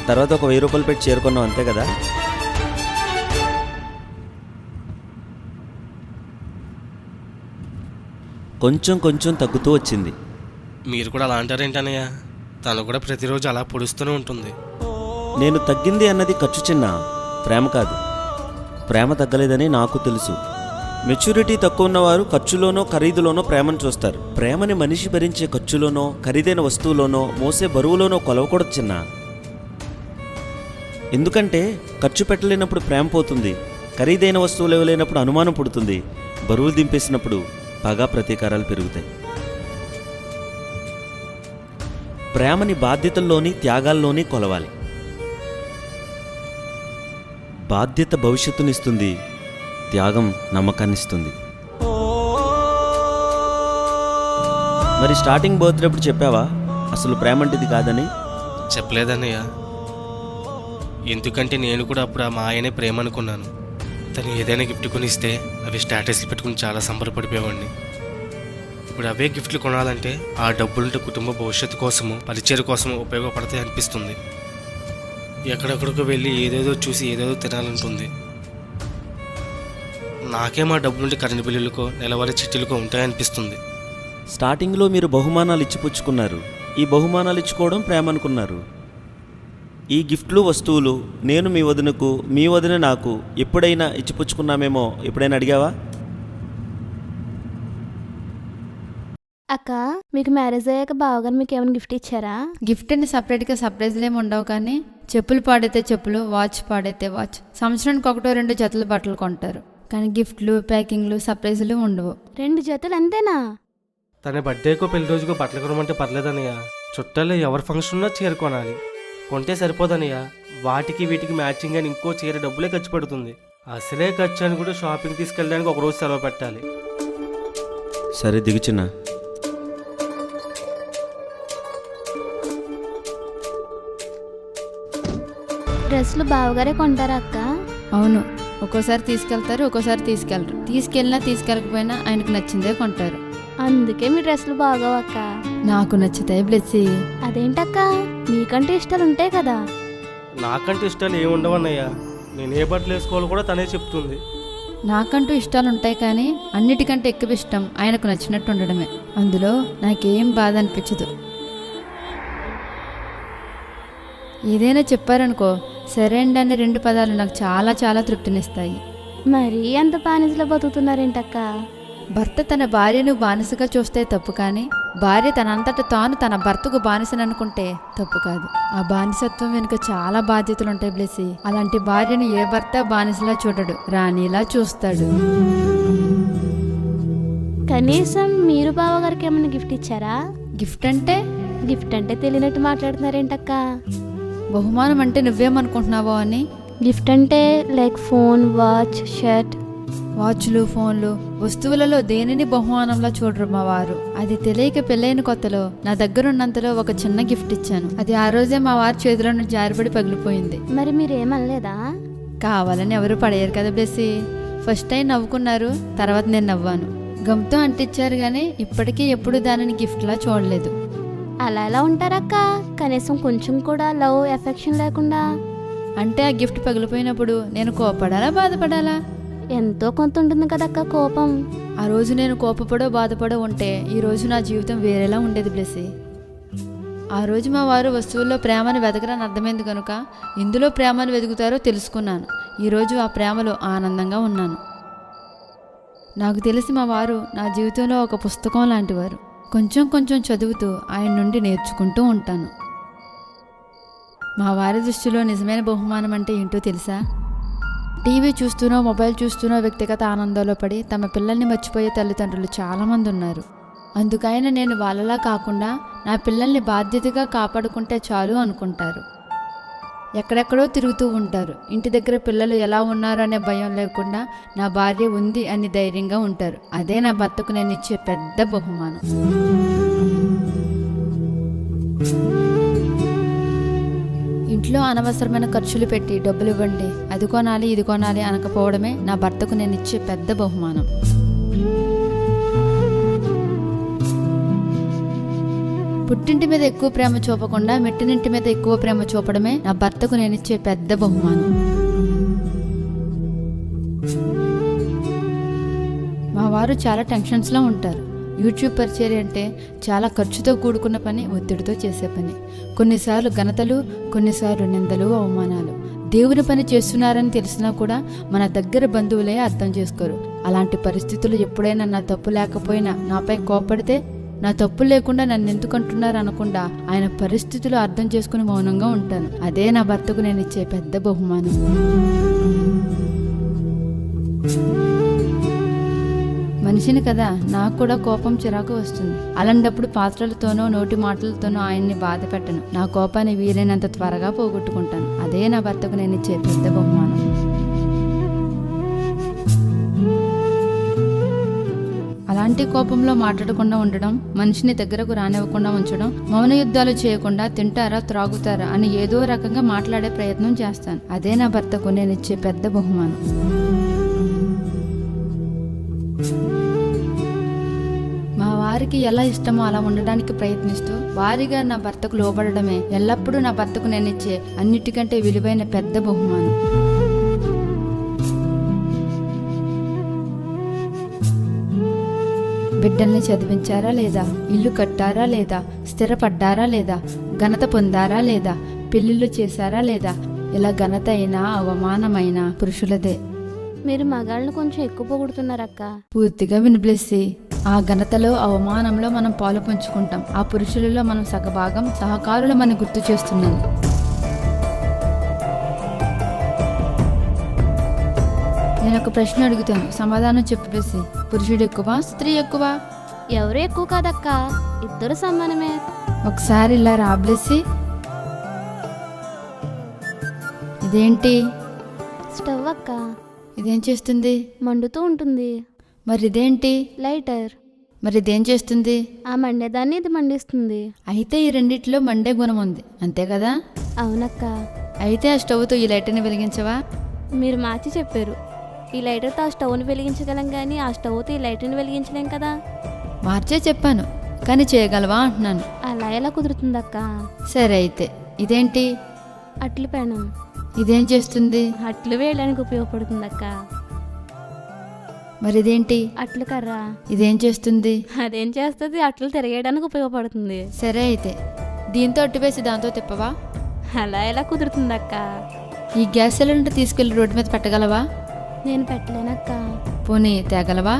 తర్వాత ఒక 1,000 రూపాయలు పెట్టి చేరుకున్నావు, అంతే కదా? కొంచెం కొంచెం తగ్గుతూ వచ్చింది. మీరు కూడా అలా అంటారేంటన్నయ్య? తను కూడా ప్రతిరోజు అలా పొడుస్తూనే ఉంటుంది. నేను తగ్గింది అన్నది ఖర్చు చిన్న, ప్రేమ కాదు. ప్రేమ తగ్గలేదని నాకు తెలుసు. మెచ్యూరిటీ తక్కువ ఉన్నవారు ఖర్చులోనో ఖరీదులోనో ప్రేమను చూస్తారు. ప్రేమని మనిషి భరించే ఖర్చులోనో ఖరీదైన వస్తువులోనో మోసే బరువులోనో కొలవకూడదు చిన్న. ఎందుకంటే ఖర్చు పెట్టలేనప్పుడు ప్రేమ పోతుంది, ఖరీదైన వస్తువులు ఇవ్వలేనప్పుడు అనుమానం పుడుతుంది, బరువులు దింపేసినప్పుడు పగా ప్రతీకారాలు పెరుగుతాయి. ప్రేమని బాధ్యతల్లోని త్యాగాల్లోని కొలవాలి. బాధ్యత భవిష్యత్తునిస్తుంది, త్యాగం నమ్మకాన్నిస్తుంది. మరి స్టార్టింగ్ బర్త్డే అప్పుడు చెప్పావా అసలు ప్రేమ అంటే ఇది కాదని? చెప్పలేదన్నయ్య. ఎందుకంటే నేను కూడా అప్పుడు మా ఆయనే ప్రేమ అనుకున్నాను. తను ఏదైనా గిఫ్ట్ కొనిస్తే అవి స్టేటస్లు పెట్టుకుని చాలా సంబరపడిపోయేవాడిని. ఇప్పుడు అవే గిఫ్ట్లు కొనాలంటే ఆ డబ్బులుంటే కుటుంబ భవిష్యత్తు కోసము పరిచయం కోసము ఉపయోగపడతాయి అనిపిస్తుంది. ఎక్కడెక్కడికో వెళ్ళి ఏదేదో చూసి ఏదేదో తినాలంటుంది. నాకే మా డబ్బులుంటే కరెంటు బిల్లులకో నెలవారీ చిట్టీలకో ఉంటాయనిపిస్తుంది. స్టార్టింగ్లో మీరు బహుమానాలు ఇచ్చిపుచ్చుకున్నారు. ఈ బహుమానాలు ఇచ్చుకోవడం ప్రేమ అనుకున్నారు. ఈ గిఫ్ట్లు వస్తువులు నేను మీ వదినకు, మీ వదిన నాకు ఎప్పుడైనా ఇచ్చిపుచ్చుకున్నామేమో ఎప్పుడైనా అడిగావా? అక్క, మీకు మ్యారేజ్ అయ్యాక బావగారు మీకు ఏమైనా గిఫ్ట్ ఇచ్చారా? గిఫ్ట్ అని సపరేట్గా సర్ప్రైజ్లు ఏమి ఉండవు, కానీ చెప్పులు పాడైతే చెప్పులు, వాచ్ పాడైతే వాచ్, సంవత్సరానికి 1-2 జతలు బట్టలు కొంటారు. కానీ గిఫ్ట్లు, ప్యాకింగ్లు, సర్ప్రైజులు ఉండవు. 2 జతలు అంతేనా? తన బర్త్డేకో పెళ్లి రోజుకో బట్టలు కొనమంటే పర్లేదన్నయ్య. చుట్టాలు ఎవరి ఫంక్షన్ ఉన్నా చీర కొనాలి. కొంటే సరిపోదన్నయ్య, వాటికి వీటికి మ్యాచింగ్ అని ఇంకో చీర డబ్బులే ఖర్చు పెడుతుంది. అసలే ఖర్చు అని కూడా షాపింగ్ తీసుకెళ్ళడానికి ఒకరోజు సెలవు పెట్టాలి. సరే దిగు చిన్న. డ్రెస్సులు బావగారే కొంటారా అక్క? అవును, ఒక్కోసారి తీసుకెళ్తారు, ఒక్కోసారి తీసుకెళ్ళరు. తీసుకెళ్ళినా తీసుకెళ్ళకపోయినా ఆయనకు నచ్చిందే కొంటారు. అందుకే మీ డ్రెస్సులు బాగోవక్క. నాకు నచ్చుతాయి బ్లెస్సీ. అదేంటక్క, మీకంటే ఇష్టాలు ఉంటాయి కదా. నాకంటూ ఇష్టాలు ఏముండవన్నయ్య. నేను ఏ బట్టలు వేసుకోవాలో కూడా తనే చెప్తుంది. నాకంటూ ఇష్టాలు ఉంటాయి, కానీ అన్నిటికంటే ఎక్కువ ఇష్టం ఆయనకు నచ్చినట్టు ఉండడమే. అందులో నాకేం బాధ అనిపించదు. ఏదైనా చెప్పారనుకో, సరే అండి అనే 2 పదాలు నాకు చాలా చాలా తృప్తినిస్తాయి. మరీ అంత బానిసలో బతుకుతున్నారేంటక్క? భర్త తన భార్యను బానిసగా చూస్తే తప్పు, కానీ భార్య తనంతట తాను తన భర్తకు బానిసననుకుంటే తప్పు కాదు. ఆ బానిసత్వం వెనుక చాలా బాధ్యతలు ఉంటాయి బ్లెస్సీ. అలాంటి భార్యను ఏ భర్త బానిసలా చూడడు, రాణిలా చూస్తాడు. కనీసం మీరు బావగారికి ఏమైనా గిఫ్ట్ ఇచ్చారా? గిఫ్ట్ అంటే తెలియనట్టు మాట్లాడుతున్నారేంటక్క? బహుమానం అంటే నువ్వేమనుకుంటున్నావో అని. గిఫ్ట్ అంటే లైక్ ఫోన్, వాచ్, షర్ట్. వాచ్లు, ఫోన్లు, వస్తువులలో దేనిని బహుమానంలా చూడరు మా వారు. అది తెలియక పెళ్ళైన కొత్తలో నా దగ్గరున్నంతలో ఒక చిన్న గిఫ్ట్ ఇచ్చాను. అది ఆ రోజే మా వారి చేతిలో నుంచి జారిపడి పగిలిపోయింది. మరి మీరేమనలేదా? కావాలని ఎవరు పడేయరు కదా బ్లెస్సీ. ఫస్ట్ టైం నవ్వుకున్నారు, తర్వాత నేను నవ్వాను. గమ్తో అంటించారు కానీ ఇప్పటికీ ఎప్పుడు దానిని గిఫ్ట్లా చూడలేదు. అలా ఎలా ఉంటారక్క? కనీసం కొంచెం కూడా లవ్ ఎఫెక్షన్ లేకుండా. అంటే ఆ గిఫ్ట్ పగిలిపోయినప్పుడు నేను కోపడాలా బాధపడాలా? ఎంతో కొంత ఉంటుంది కదక్క కోపం. ఆ రోజు నేను కోపపడో బాధపడో ఉంటే ఈ రోజు నా జీవితం వేరేలా ఉండేది బ్లెస్సీ. ఆ రోజు మా వారు వస్తువుల్లో ప్రేమను వెతకరని అర్థమైంది కనుక ఇందులో ప్రేమను వెతుకుతారో తెలుసుకున్నాను. ఈరోజు ఆ ప్రేమలో ఆనందంగా ఉన్నాను. నాకు తెలిసి మా వారు నా జీవితంలో ఒక పుస్తకం లాంటివారు. కొంచెం కొంచెం చదువుతూ ఆయన నుండి నేర్చుకుంటూ ఉంటాను. మా వారి దృష్టిలో నిజమైన బహుమానం అంటే ఏంటో తెలుసా? టీవీ చూస్తూనో మొబైల్ చూస్తూనో వ్యక్తిగత ఆనందంలో పడి తమ పిల్లల్ని మర్చిపోయే తల్లిదండ్రులు చాలామంది ఉన్నారు. అందుకైనా నేను వాళ్ళలా కాకుండా నా పిల్లల్ని బాధ్యతగా కాపాడుకుంటే చాలు అనుకుంటారు. ఎక్కడెక్కడో తిరుగుతూ ఉంటారు. ఇంటి దగ్గర పిల్లలు ఎలా ఉన్నారు అనే భయం లేకుండా నా భార్య ఉంది అని ధైర్యంగా ఉంటారు. అదే నా భర్తకు నేను ఇచ్చే పెద్ద బహుమానం. ఇంట్లో అనవసరమైన ఖర్చులు పెట్టి డబ్బులు ఇవ్వండి, అది కొనాలి ఇది కొనాలి అనకపోవడమే నా భర్తకు నేను ఇచ్చే పెద్ద బహుమానం. పుట్టింటి మీద ఎక్కువ ప్రేమ చూపకుండా మెట్టినింటి మీద ఎక్కువ ప్రేమ చూపడమే నా భర్తకు నేనిచ్చే పెద్ద బహుమానం. మా వారు చాలా టెన్షన్స్లో ఉంటారు. యూట్యూబ్ పరిచర్య అంటే చాలా ఖర్చుతో కూడుకున్న పని, ఒత్తిడితో చేసే పని. కొన్నిసార్లు ఘనతలు, కొన్నిసార్లు నిందలు, అవమానాలు. దేవుని పని చేస్తున్నారని తెలిసినా కూడా మన దగ్గర బంధువులే అర్థం చేసుకోరు. అలాంటి పరిస్థితులు ఎప్పుడైనా నా తప్పు లేకపోయినా నాపై కోపడితే నా తప్పు లేకుండా నన్ను ఎందుకు అంటున్నారు అనకుండా ఆయన పరిస్థితులు అర్థం చేసుకుని మౌనంగా ఉంటాను. అదే నా భర్తకు నేను ఇచ్చే పెద్ద బహుమానం. మనిషిని కదా, నాకు కూడా కోపం చిరాకు వస్తుంది. అలాంటప్పుడు పాత్రలతోనో నోటి మాటలతోనో ఆయన్ని బాధ పెట్టను. నా కోపాన్ని వీలైనంత త్వరగా పోగొట్టుకుంటాను. అదే నా భర్తకు నేను ఇచ్చే పెద్ద బహుమానం. అలాంటి కోపంలో మాట్లాడకుండా ఉండడం, మనిషిని దగ్గరకు రానివ్వకుండా ఉంచడం, మౌన యుద్ధాలు చేయకుండా తింటారా త్రాగుతారా అని ఏదో రకంగా మాట్లాడే ప్రయత్నం చేస్తాను. అదే నా భర్తకు నేను ఇచ్చే పెద్ద బహుమానం. మా వారికి ఎలా ఇష్టమో అలా ఉండడానికి ప్రయత్నిస్తూ భారీగా నా భర్తకు లోబడడమే ఎల్లప్పుడూ నా భర్తకు నేను ఇచ్చే అన్నిటికంటే విలువైన పెద్ద బహుమానం. బిడ్డల్ని చదివించారా లేదా, ఇల్లు కట్టారా లేదా, స్థిరపడ్డారా లేదా, ఘనత పొందారా లేదా, పెళ్లిళ్ళు చేశారా లేదా, ఇలా ఘనత అయినా అవమానమైన పురుషులదే. మీరు మగాళ్ళని కొంచెం ఎక్కువ పొగుడుతున్నారక్క. పూర్తిగా వినిపిసి ఆ ఘనతలో అవమానంలో మనం పాలు పంచుకుంటాం. ఆ పురుషులలో మనం సగభాగం సహకారులమని గుర్తు చేస్తున్నాను. నేను ఒక ప్రశ్న అడుగుతాను, సమాధానం చెప్పేసి. పురుషుడు ఎక్కువ, స్త్రీ ఎక్కువ? ఎవరు ఎక్కువ కాదక్క, ఇద్దరు సమానమే. ఒకసారి ఇలా రాబ్లేసి. ఇదేంటి? స్టవ్ అక్క. ఇదేం చేస్తుంది? మండుతూ ఉంటుంది. మరి ఇదేంటి? లైటర్. మరి ఇదేం చేస్తుంది? ఆ మండేదాన్ని ఇది మండిస్తుంది. అయితే ఈ రెండిట్లో మండే గుణం ఉంది, అంతే కదా? అవునక్క. అయితే ఆ స్టవ్తో ఈ లైటర్ని వెలిగించవా? మీరు మార్చి చెప్పారు. ఈ లైటర్తో ఆ స్టవ్ని వెలిగించగలం కానీ ఆ స్టవ్తో ఈ లైటర్ని వెలిగించలేం కదా. మార్చే చెప్పాను కానీ చేయగలవా అంటున్నాను. అలా ఎలా కుదురుతుందక్క? సరే అయితే ఇదేంటి? అట్లు పెనం. ఇదేం చేస్తుంది? అట్లు వేయడానికి ఉపయోగపడుతుందక్క. మరి ఇదేంటి? అట్లు కర్ర. ఇదేం చేస్తుంది? అదేం చేస్తుంది? అట్లు తిరగేయడానికి ఉపయోగపడుతుంది. సరే అయితే దీంతో అట్టు వేసి దాంతో తిప్పవా? అలా ఎలా కుదురుతుందక్క? ఈ గ్యాస్ సిలిండర్ తీసుకెళ్లి రోడ్డు మీద పెట్టగలవా? నేను పెట్టలేనక్క. పోనీ తేగలవా?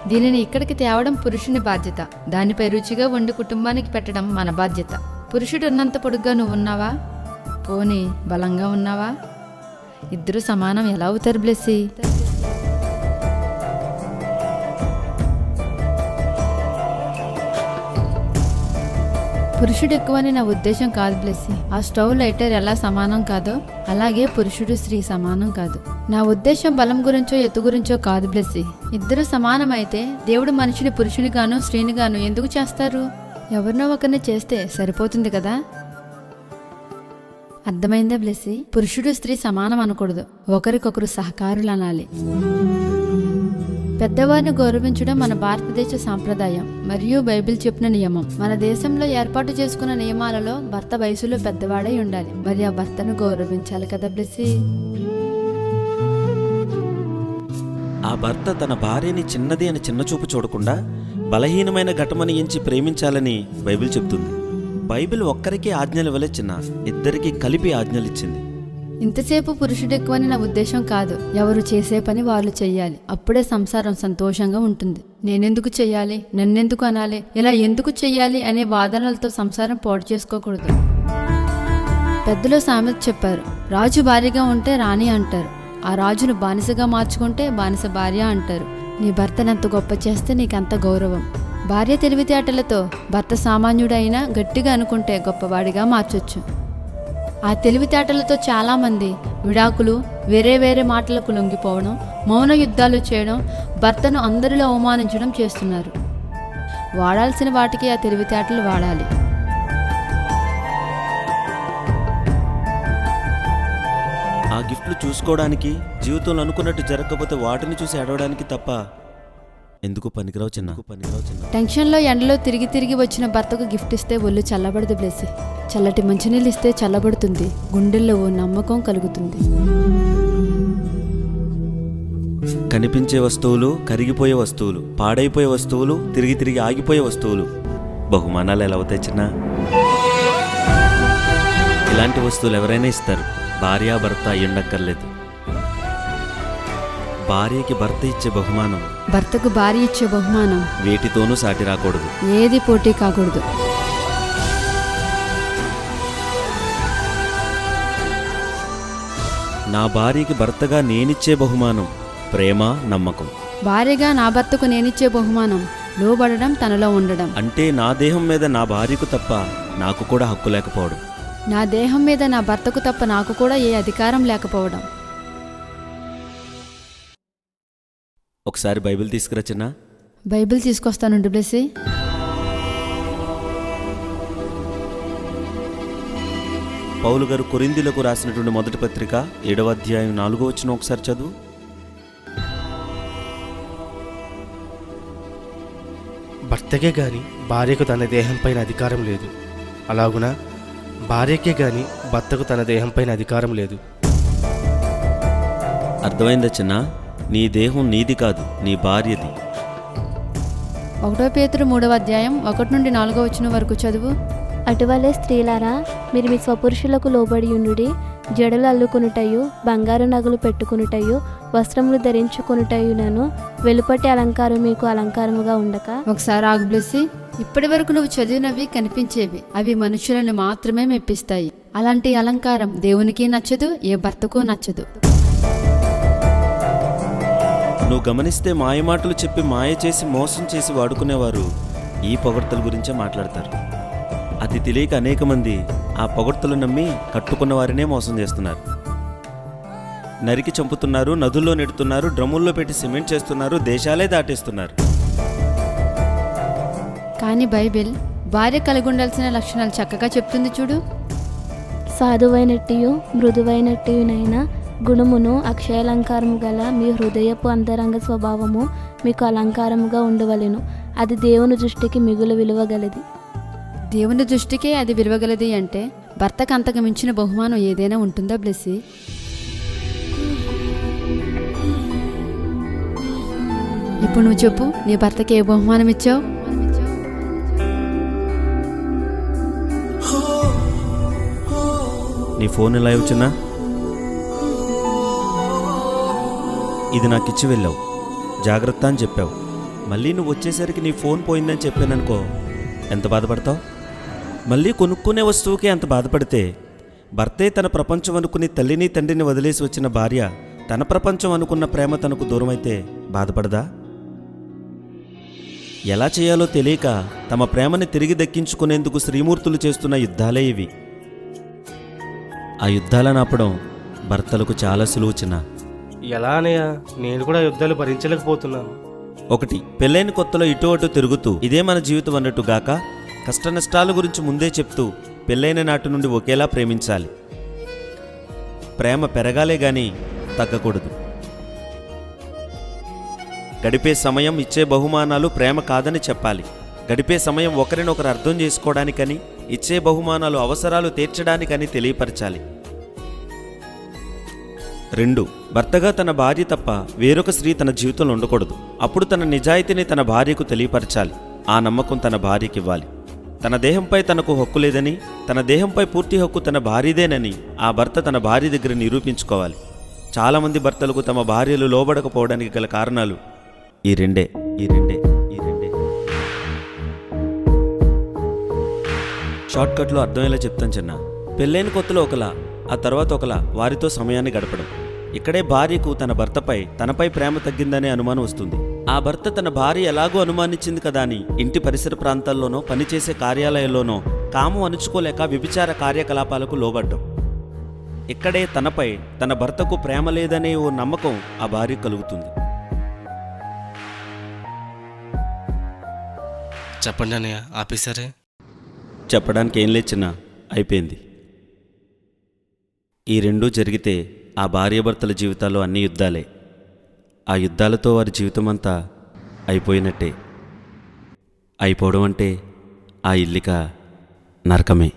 దీనిని ఇక్కడికి తేవడం పురుషుని బాధ్యత. దానిపై రుచిగా వండి కుటుంబానికి పెట్టడం మన బాధ్యత. పురుషుడు ఉన్నంత పొడుగ్గా నువ్వు ఉన్నావా? పోనీ బలంగా ఉన్నావా? ఇద్దరు సమానం ఎలా అవుతారు బ్లెస్సీ? పురుషుడు ఎక్కువని నా ఉద్దేశం కాదు బ్లెస్సీ. ఆ స్టవ్ లైటర్ ఎలా సమానం కాదో అలాగే పురుషుడు స్త్రీ సమానం కాదు. నా ఉద్దేశం బలం గురించో ఎత్తు గురించో కాదు బ్లెస్సీ. ఇద్దరు సమానమైతే దేవుడు మనిషిని పురుషుని గాను స్త్రీని గాను ఎందుకు చేస్తారు? ఎవరినో ఒకరిని చేస్తే సరిపోతుంది కదా. అర్థమైందా బ్లెస్సీ? పురుషుడు స్త్రీ సమానం అనకూడదు, ఒకరికొకరు సహకారులు అనాలి. పెద్దవారిని గౌరవించడం మన భారతదేశ సాంప్రదాయం మరియు బైబిల్ చెప్పిన నియమం. మన దేశంలో ఏర్పాటు చేసుకున్న నియమాలలో భర్త వయసులో పెద్దవాడై ఉండాలి, మరి ఆ భర్తను గౌరవించాలి కదా బ్లెస్సీ? ఆ భర్త తన భార్యని చిన్నది అని చిన్నచూపు చూడకుండా బలహీనమైన ఘటమని ఎంచి ప్రేమించాలని బైబిల్ చెప్తుంది. బైబిల్ ఒక్కరికే ఆజ్ఞలు ఇవ్వలే చిన్న, ఇద్దరికి కలిపి ఆజ్ఞలిచ్చింది. ఇంతసేపు పురుషుడు ఎక్కువని నా ఉద్దేశం కాదు. ఎవరు చేసే పని వాళ్ళు చెయ్యాలి, అప్పుడే సంసారం సంతోషంగా ఉంటుంది. నేనెందుకు చెయ్యాలి, నన్నెందుకు అనాలి, ఇలా ఎందుకు చెయ్యాలి అనే వాదనలతో సంసారం పాడు చేసుకోకూడదు. పెద్దలు సామెత చెప్పారు, రాజు భార్యగా ఉంటే రాణి అంటారు, ఆ రాజును బానిసగా మార్చుకుంటే బానిస భార్య అంటారు. నీ భర్తనంత గొప్ప చేస్తే నీకంత గౌరవం. భార్య తెలివితేటలతో భర్త సామాన్యుడైనా గట్టిగా అనుకుంటే గొప్పవాడిగా మార్చొచ్చు. ఆ తెలివితేటలతో చాలామంది విడాకులు, వేరే వేరే మాటలకు లొంగిపోవడం, మౌన యుద్ధాలు చేయడం, భర్తను అందరిలో అవమానించడం చేస్తున్నారు. వాడాల్సిన వాటికి ఆ తెలివితేటలు వాడాలి. ఆ గిఫ్ట్లు చూసుకోవడానికి, జీవితంలో అనుకున్నట్టు జరగకపోతే వాటిని చూసి ఏడవడానికి తప్ప ఎందుకు పనికిరావు చిన్న. టెన్షన్లో ఎండలో తిరిగి తిరిగి వచ్చిన భర్తకు గిఫ్ట్ ఇస్తే ఒళ్ళు చల్లబడదు బ్లెస్సీ. చల్లటి మంచినీళ్ళు ఇస్తే చల్లబడుతుంది, గుండెల్లో ఓ నమ్మకం కలుగుతుంది. కనిపించే వస్తువులు, కరిగిపోయే వస్తువులు, పాడైపోయే వస్తువులు, తిరిగి తిరిగి ఆగిపోయే వస్తువులు, బహుమానాలు ఎలా అవుతాయి చిన్న? ఇలాంటి వస్తువులు ఎవరైనా ఇస్తారు, భార్యాభర్త అయ్యుండక్కర్లేదు. భార్యకి భర్త ఇచ్చే బహుమానం, భర్తకు భార్య ఇచ్చే బహుమానం వేటితోనూ సాటి రాకూడదు, ఏది పోటీ కాకూడదు. నా భార్యకి భర్తగా నేనిచ్చే బహుమానం ప్రేమ, నమ్మకం. భార్యగా నా భర్తకు నేనిచ్చే బహుమానం లోబడడం, తనలో ఉండడం. అంటే నా దేహం మీద నా భార్యకు తప్ప నాకు కూడా హక్కు లేకపోవడం, నా దేహం మీద నా భర్తకు తప్ప నాకు కూడా ఏ అధికారం లేకపోవడం. ఒకసారి బైబిల్ తీసుకురా చిన్న. బైబిల్ తీసుకొస్తానుండి బ్లెస్సీ. పౌలు గారు కొరింథీయులకు రాసినటువంటి మొదటి పత్రిక 7వ అధ్యాయం 4వ వచనం ఒకసారి చదువు. భర్తకే గాని భార్యకు తన దేహంపైన అధికారం లేదు, అలాగున భార్యకే గాని భర్తకు తన దేహంపైన అధికారం లేదు. అర్థమైందా చిన్న? నీ దేహం నీది కాదు, నీ భార్యది. 1 పేతురు 3వ అధ్యాయం 1 నుండి 4వ వచనం వరకు చదువు. అటువలే స్త్రీలారా, మీరు మీ స్వపురుషులకు లోబడి ఉండుడి. జడలు అల్లుకొనుటయు, బంగారు నగలు పెట్టుకొనుటయు, వస్త్రములు ధరించుకొనుటయునను వెలుపటి అలంకారం మీకు అలంకారముగా ఉండక. ఒకసారి ఆగు బ్లెస్సీ. ఇప్పటి వరకు నువ్వు చదివినవి కనిపించేవి, అవి మనుషులను మాత్రమే మెప్పిస్తాయి. అలాంటి అలంకారం దేవునికి నచ్చదు, ఏ భర్తకు నచ్చదు. నువ్వు గమనిస్తే మాయమాటలు చెప్పి మాయ చేసి మోసం చేసి వాడుకునేవారు ఈ పొగడ్తల గురించే మాట్లాడతారు. అది తెలియక అనేక మంది ఆ పొగడ్తలు నమ్మి కట్టుకున్న వారినే మోసం చేస్తున్నారు. నరికి చంపుతున్నారు, నదుల్లో నెడుతున్నారు, డ్రమ్ముల్లో పెట్టి సిమెంట్ చేస్తున్నారు, దేశాలే దాటేస్తున్నారు. కానీ బైబిల్ భార్య కలిగి ఉండాల్సిన లక్షణాలు చక్కగా చెప్తుంది చూడు. సాధువైనట్టియు మృదువైనట్టియునైనా గుణమును అక్షయాలంకారము గల మీ హృదయపు అంతరంగ స్వభావము మీకు అలంకారముగా ఉండవలెను. అది దేవుని దృష్టికి మిగులు విలువగలది. దేవుని దృష్టికే అది విలువగలది అంటే భర్తకు అంతకు మించిన బహుమానం ఏదైనా ఉంటుందా బ్లెస్సీ? ఇప్పుడు నువ్వు చెప్పు, నీ భర్తకి ఏ బహుమానం ఇచ్చావు? నీ ఫోన్ ఎలా వచ్చినా? ఇది నాకు ఇచ్చి వెళ్ళావు, జాగ్రత్త అని చెప్పావు. మళ్ళీ నువ్వు వచ్చేసరికి నీ ఫోన్ పోయిందని చెప్పాననుకో, ఎంత బాధపడతావు? మళ్ళీ కొనుక్కునే వస్తువుకి అంత బాధపడితే, భర్తే తన ప్రపంచం అనుకుని తల్లిని తండ్రిని వదిలేసి వచ్చిన భార్య తన ప్రపంచం అనుకున్న ప్రేమ తనకు దూరమైతే బాధపడదా? ఎలా చేయాలో తెలియక తమ ప్రేమని తిరిగి దక్కించుకునేందుకు శ్రీమూర్తులు చేస్తున్న యుద్ధాలే ఇవి. ఆ యుద్ధాలను ఆపడం భర్తలకు చాలా సులువు చిన్న. ఎలా అనయ్య, నేను కూడా యుద్ధాలు భరించలేకపోతున్నాను. 1, పెళ్ళైన కొత్తలో ఇటు అటు తిరుగుతూ ఇదే మన జీవితం అన్నట్టు గాక కష్ట నష్టాల గురించి ముందే చెప్తూ పెళ్ళైన నాటి నుండి ఒకేలా ప్రేమించాలి. ప్రేమ పెరగాలే గాని తగ్గకూడదు. గడిపే సమయం, ఇచ్చే బహుమానాలు ప్రేమ కాదని చెప్పాలి. గడిపే సమయం ఒకరినొకరు అర్థం చేసుకోవడానికని, ఇచ్చే బహుమానాలు అవసరాలు తీర్చడానికని తెలియపరచాలి. 2. భర్తగా తన భార్య తప్ప వేరొక స్త్రీ తన జీవితంలో ఉండకూడదు. అప్పుడు తన నిజాయితీని తన భార్యకు తెలియపరచాలి. ఆ నమ్మకం తన భార్యకివ్వాలి. తన దేహంపై తనకు హక్కు లేదని, తన దేహంపై పూర్తి హక్కు తన భార్యదేనని ఆ భర్త తన భార్య దగ్గర నిరూపించుకోవాలి. చాలామంది భర్తలకు తమ భార్యలు లోబడకపోవడానికి గల కారణాలు ఈ రెండే. షార్ట్కట్లో అర్థమయ్యేలా చెప్తాను చిన్న. పెళ్ళైన కొత్తలో ఒకలా, ఆ తర్వాత ఒకలా వారితో సమయాన్ని గడపడం. ఇక్కడే భార్యకు తన భర్తపై తనపై ప్రేమ తగ్గిందనే అనుమానం వస్తుంది. ఆ భర్త తన భార్య ఎలాగో అనుమానించింది కదా అని ఇంటి పరిసర ప్రాంతాల్లోనో, పనిచేసే కార్యాలయాల్లోనో కామం అణుచుకోలేక వ్యభిచార కార్యకలాపాలకు లోబడ్డం. ఇక్కడే తనపై తన భర్తకు ప్రేమ లేదనే ఓ నమ్మకం ఆ భార్య కలుగుతుంది. చెప్పండి అన్నయ్య, ఆపేశారే? చెప్పడానికి ఏం లేచినా అయిపోయింది. ఈ రెండూ జరిగితే ఆ భార్యాభర్తల జీవితాల్లో అన్ని యుద్ధాలే. ఆ యుద్ధాలతో వారి జీవితం అంతా అయిపోయినట్టే. అయిపోవడం అంటే ఆ ఇల్లిక నరకమే.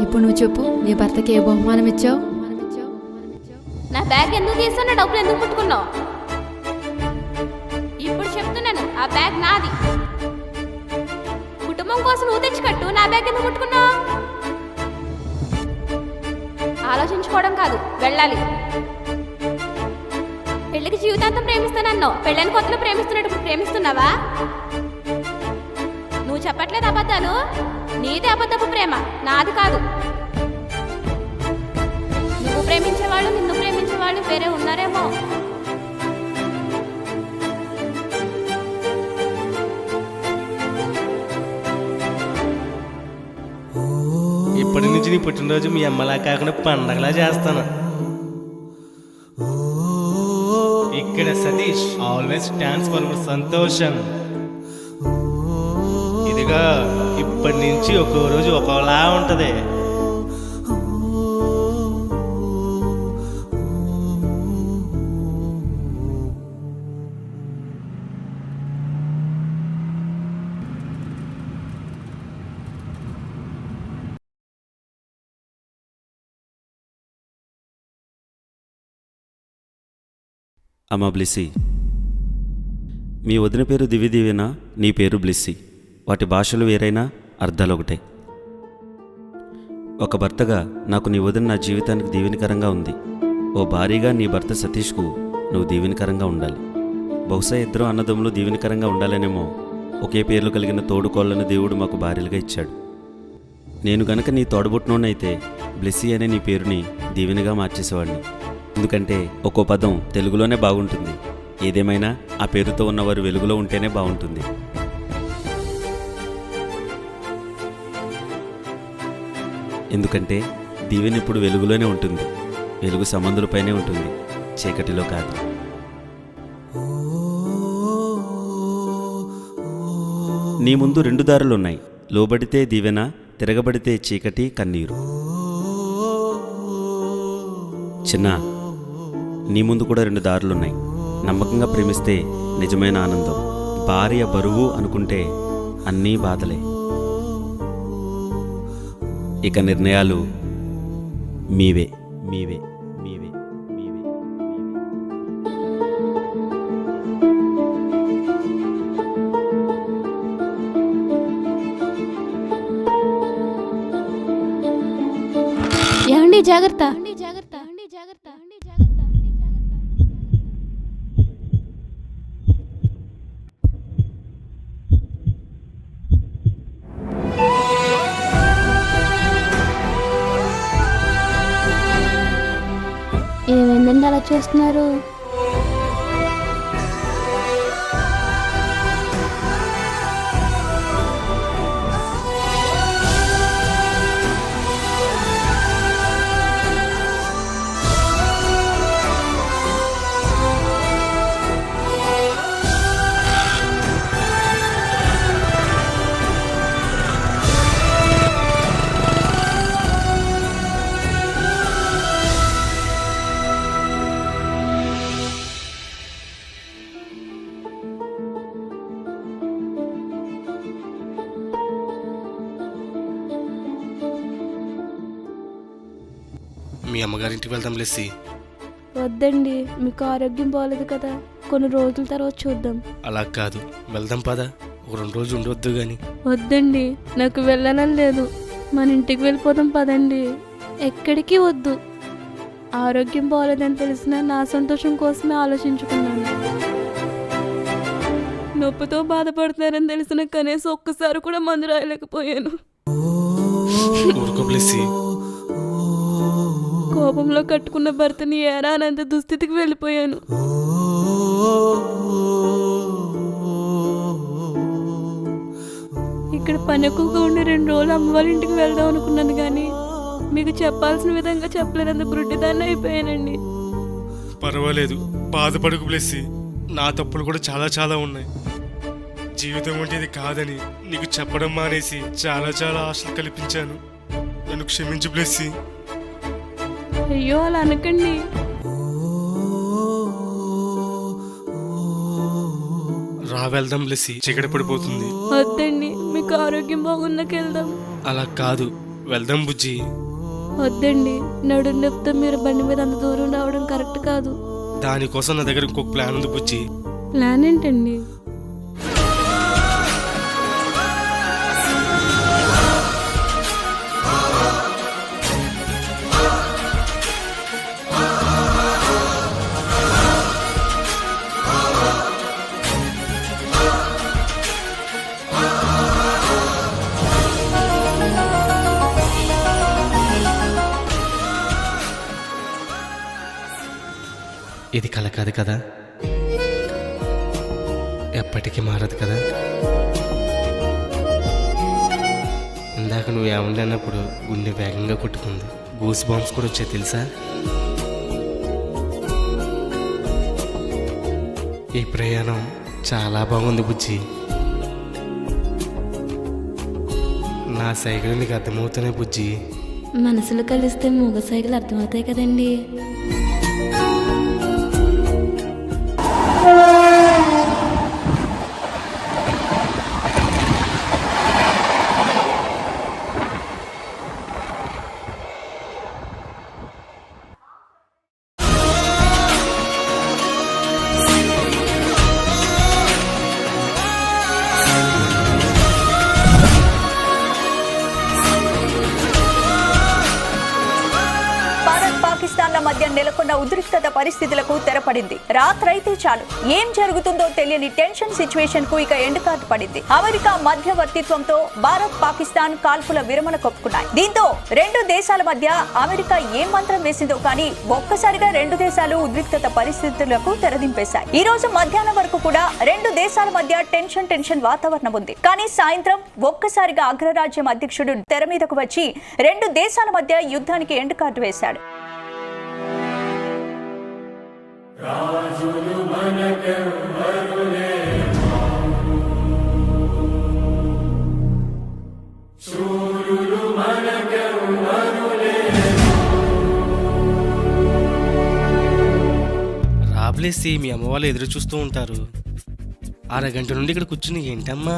ఇప్పుడు నువ్వు చెప్పు, నీ భర్తకి ఏ బహుమానం ఇచ్చావు? నా బ్యాగ్ ఎందుకు తీసావు? నా డబ్బులు ఎందుకు పుట్టుకున్నావు? ఇప్పుడు చెప్తున్నాను, ఆ బ్యాగ్ నాది. కుటుంబం కోసం నువ్వు తెచ్చి కట్టు, నా బ్యాగ్ ఎందుకు పుట్టుకున్నావు? ఆలోచించుకోవడం కాదు, వెళ్ళాలి. పెళ్ళికి జీవితాంతం ప్రేమిస్తానన్నావు, పెళ్ళని కొత్తలో ప్రేమిస్తున్నట్టు ప్రేమిస్తున్నావా? నువ్వు చెప్పట్లేదు అబద్ధాలు. నీది అబద్ధపు ప్రేమ, నాది కాదు. నువ్వు ప్రేమించేవాళ్ళు, నిన్ను ప్రేమించేవాళ్ళు వేరే ఉన్నారేమో. ఇప్పటి నుంచి నీ పుట్టినరోజు మీ అమ్మలా కాకుండా పండగలా చేస్తాను. ఇక్కడ సతీష్ ఆల్వేస్ స్టాండ్స్ ఫర్ సంతోషం. ఇదిగా ఇప్పటి నుంచి ఒక్కో రోజు ఒక్కోలా ఉంటది. అమ్మ బ్లిస్సీ, మీ వదిన పేరు దివ్యనా? నీ పేరు బ్లిస్సీ. వాటి భాషలు వేరైనా అర్థాలు ఒకటే. ఒక భర్తగా నాకు నీ వదిన నా జీవితానికి దీవెనకరంగా ఉంది. ఓ భార్యగా నీ భర్త సతీష్కు నువ్వు దీవెనకరంగా ఉండాలి. బహుశా ఇద్దరు అన్నదమ్ములు దీవెనకరంగా ఉండాలనేమో ఒకే పేర్లు కలిగిన తోడుకోళ్లను దేవుడు మాకు భార్యలుగా ఇచ్చాడు. నేను గనక నీ తోడబుట్టినోనైతే బ్లిస్సీ అనే నీ పేరుని దీవెనగా మార్చేసేవాడిని. ఎందుకంటే ఒక్కో పదం తెలుగులోనే బాగుంటుంది. ఏదేమైనా ఆ పేరుతో ఉన్నవారు వెలుగులో ఉంటేనే బాగుంటుంది. ఎందుకంటే దీవెన ఇప్పుడు వెలుగులోనే ఉంటుంది. వెలుగు సంబంధులపైనే ఉంటుంది, చీకటిలో కాదు. నీ ముందు 2 దారులున్నాయి. లోబడితే దీవెన, తిరగబడితే చీకటి, కన్నీరు. చిన్న, నీ ముందు కూడా 2 దారులున్నాయి. నమ్మకంగా ప్రేమిస్తే నిజమైన ఆనందం. భార్య బరువు అనుకుంటే అన్నీ బాధలే. ఇక నిర్ణయాలు మీవే. ఏమండి జాగ్రత్త. ఏమైందండి అలా చూస్తున్నారు? అమ్మగారింటికి వెళ్దాం బ్లెస్సీ. వద్దండి, మీకు ఆరోగ్యం బాగలేదు కదా, కొన్ని రోజుల తర్వాత చూద్దాం. అలా కాదు, వెళ్దాం పద, ఒక 2 రోజులు ఉండవద్దు గాని. వద్దండి, నాకు వెళ్ళాలని లేదు, మన ఇంటికి వెళ్ళిపోదాం పదండి. ఎక్కడికి వద్దు. ఆరోగ్యం బాగలేదని తెలిసినా నా సంతోషం కోసమే ఆలోచించుకున్నాను. నొప్పితో బాధపడుతున్నారని తెలిసిన కనీసం ఒక్కసారి కూడా మందు రాయలేకపోయాను. ఊరుకో బ్లెస్సీ. కోపంలో కట్టుకున్న భర్తని ఏరా అనంత దుస్థితికి వెళ్ళిపోయాను. ఇక్కడ పని ఎక్కువగా ఉండి 2 రోజులు అమ్మ వాళ్ళ ఇంటికి వెళ్దాం అనుకున్నాను, కానీ మీకు చెప్పాల్సిన విధంగా చెప్పలేనంత గుడ్డిదాన్ని అయిపోయానండి. పర్వాలేదు, బాధపడకు బ్లెస్సీ. నా తప్పులు కూడా చాలా చాలా ఉన్నాయి. జీవితం అంటే ఇది కాదని నీకు చెప్పడం మానేసి చాలా చాలా ఆశలు కల్పించాను. నన్ను క్షమించు బ్లెస్సీ. అయ్యో, అలా అనకండి. రా వెళ్దాం బ్లెస్సీ, చీకటి పడిపోతుంది. వద్దండి, మీకు ఆరోగ్యం బాగున్నాక వెళ్దాం. అలా కాదు, వెళ్దాం బుజ్జి. వద్దండి, నడు నొప్పితో మీరు బండి మీద అంత దూరం రావడం కరెక్ట్ కాదు. దానికోసం నా దగ్గర ఇంకొక ప్లాన్ ఉంది బుజ్జి. ప్లాన్ ఏంటండి? ఇది కల కాదు కదా, ఎప్పటికీ మారదు కదా. ఇందాక నువ్వు ఏమండి అన్నప్పుడు గుండె వేగంగా కొట్టుకుంది. గూస్ బాంబ్స్ కూడా వచ్చాయి తెలుసా. ఈ ప్రయాణం చాలా బాగుంది బుజ్జి. నా సైకిల్ నీకు అర్థమవుతున్నాయి బుజ్జి. మనసులు కలిస్తే మూగ సైకిల్ అర్థమవుతాయి కదండి. పాకిస్తాన్ల మధ్య నెలకొన్న ఉద్రిక్తత పరిస్థితులకు తెరపడింది. రాత్రైతే చాలు ఏం జరుగుతుందో తెలియని టెన్షన్ సిచ్యువేషన్ కు ఇక ఎండ్ కార్డు పడింది. అమెరికా మధ్యవర్తిత్వంతో భారత్ పాకిస్తాన్ కాల్పుల విరమణ కొప్పుకున్నాయి. దీంతో 2 దేశాల మధ్య అమెరికా ఏం మంత్రం వేసిందో కానీ ఒక్కసారిగా 2 దేశాలు ఉద్రిక్తత పరిస్థితులకు తెరదింపేశాయి. ఈ రోజు మధ్యాహ్నం వరకు కూడా 2 దేశాల మధ్య టెన్షన్ వాతావరణం ఉంది. కానీ సాయంత్రం ఒక్కసారిగా అగ్రరాజ్యం అధ్యక్షుడు తెర మీదకు వచ్చి 2 దేశాల మధ్య యుద్ధానికి ఎండ్ కార్డు వేశాడు. రాబ్లేసి మీ అమ్మ వాళ్ళు ఎదురు చూస్తూ ఉంటారు. 6 గంటల నుండి ఇక్కడ కూర్చుని ఏంటమ్మా?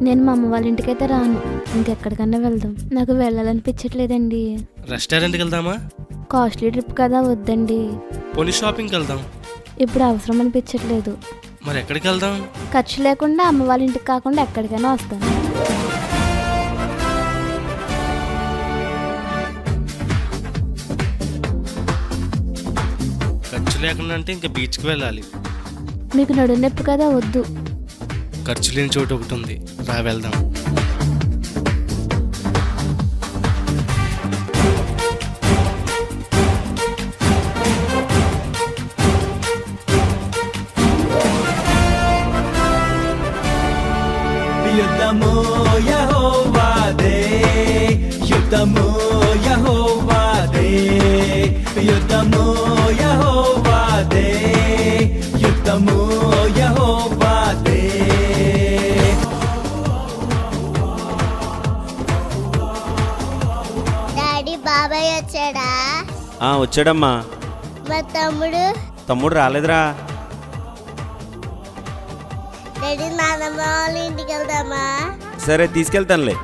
నేను మా అమ్మ వాళ్ళ ఇంటికైతే రాను, ఇంకెక్కడికన్నా వెళ్దాం. నాకు వెళ్ళాలనిపించట్లేదండి. రెస్టారెంట్కి వెళ్దామా? కాస్ట్లీ ట్రిప్ కదా, వద్దండి. పోనీ షాపింగ్కి వెళ్దాం. ఇప్పుడు అవసరం అనిపించట్లేదు. మరి ఎక్కడికి వెళ్దాం? ఖర్చు లేకుండా అమ్మ వాళ్ళ ఇంటికి కాకుండా ఎక్కడికైనా వస్తాను. ఖర్చు లేకుండా అంటే ఇంకా బీచ్కి వెళ్ళాలి. మీకు నడు నొప్పి కదా, వద్దు. ఖర్చు లేని చోటు ఒకటి ఉంది, రా వెళ్దాం. యుద్ధము యెహోవాదే, యుద్ధము యెహోవాదే, యుద్ధము యెహోవాదే, యుద్ధము యెహోవాదే. డాడీ బాబాయ్ వచ్చాడా? వచ్చాడమ్మా. మా తమ్ముడు రాలేదురా. డాడీ నాన్నమ్మ వాళ్ళ ఇంటికి వెళ్దామా? సరే తీసుకెళ్తానులే.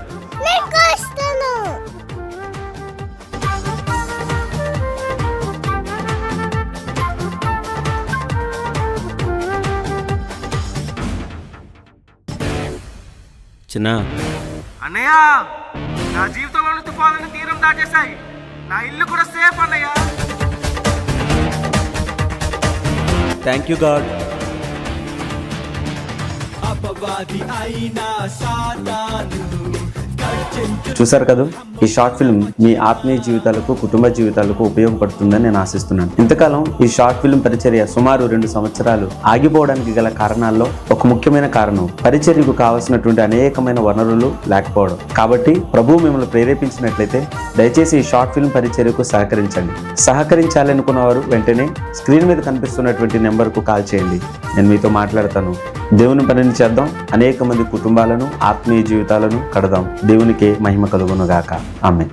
చిన్న అన్నయ్య నా జీవితంలోని తుఫానుని తీరం దాటేశాయి. నా ఇల్లు కూడా సేఫ్ అన్నయ్య. Thank you God. అపవాది అయినా సాతాను చూసారు కదా, ఈ షార్ట్ ఫిల్మ్ మీ ఆత్మీయ జీవితాలకు, కుటుంబ జీవితాలకు ఉపయోగపడుతుందని నేను ఆశిస్తున్నాను. ఇంతకాలం ఈ షార్ట్ ఫిల్మ్ పరిచర్య సుమారు 2 సంవత్సరాలు ఆగిపోవడానికి గల కారణాల్లో ఒక ముఖ్యమైన కారణం పరిచర్యకు కావాల్సినటువంటి అనేకమైన వనరులు లేకపోవడం. కాబట్టి ప్రభు మిమ్మల్ని ప్రేరేపించినట్లయితే దయచేసి ఈ షార్ట్ ఫిల్మ్ పరిచర్యకు సహకరించండి. సహకరించాలనుకున్న వారు వెంటనే స్క్రీన్ మీద కనిపిస్తున్నటువంటి నెంబర్కు కాల్ చేయండి. నేను మీతో మాట్లాడతాను. దేవుని పనిని చేద్దాం. అనేక మంది కుటుంబాలను, ఆత్మీయ జీవితాలను కడదాం. దేవునికే మహిమ కలుగును గాక. ఆమేన్.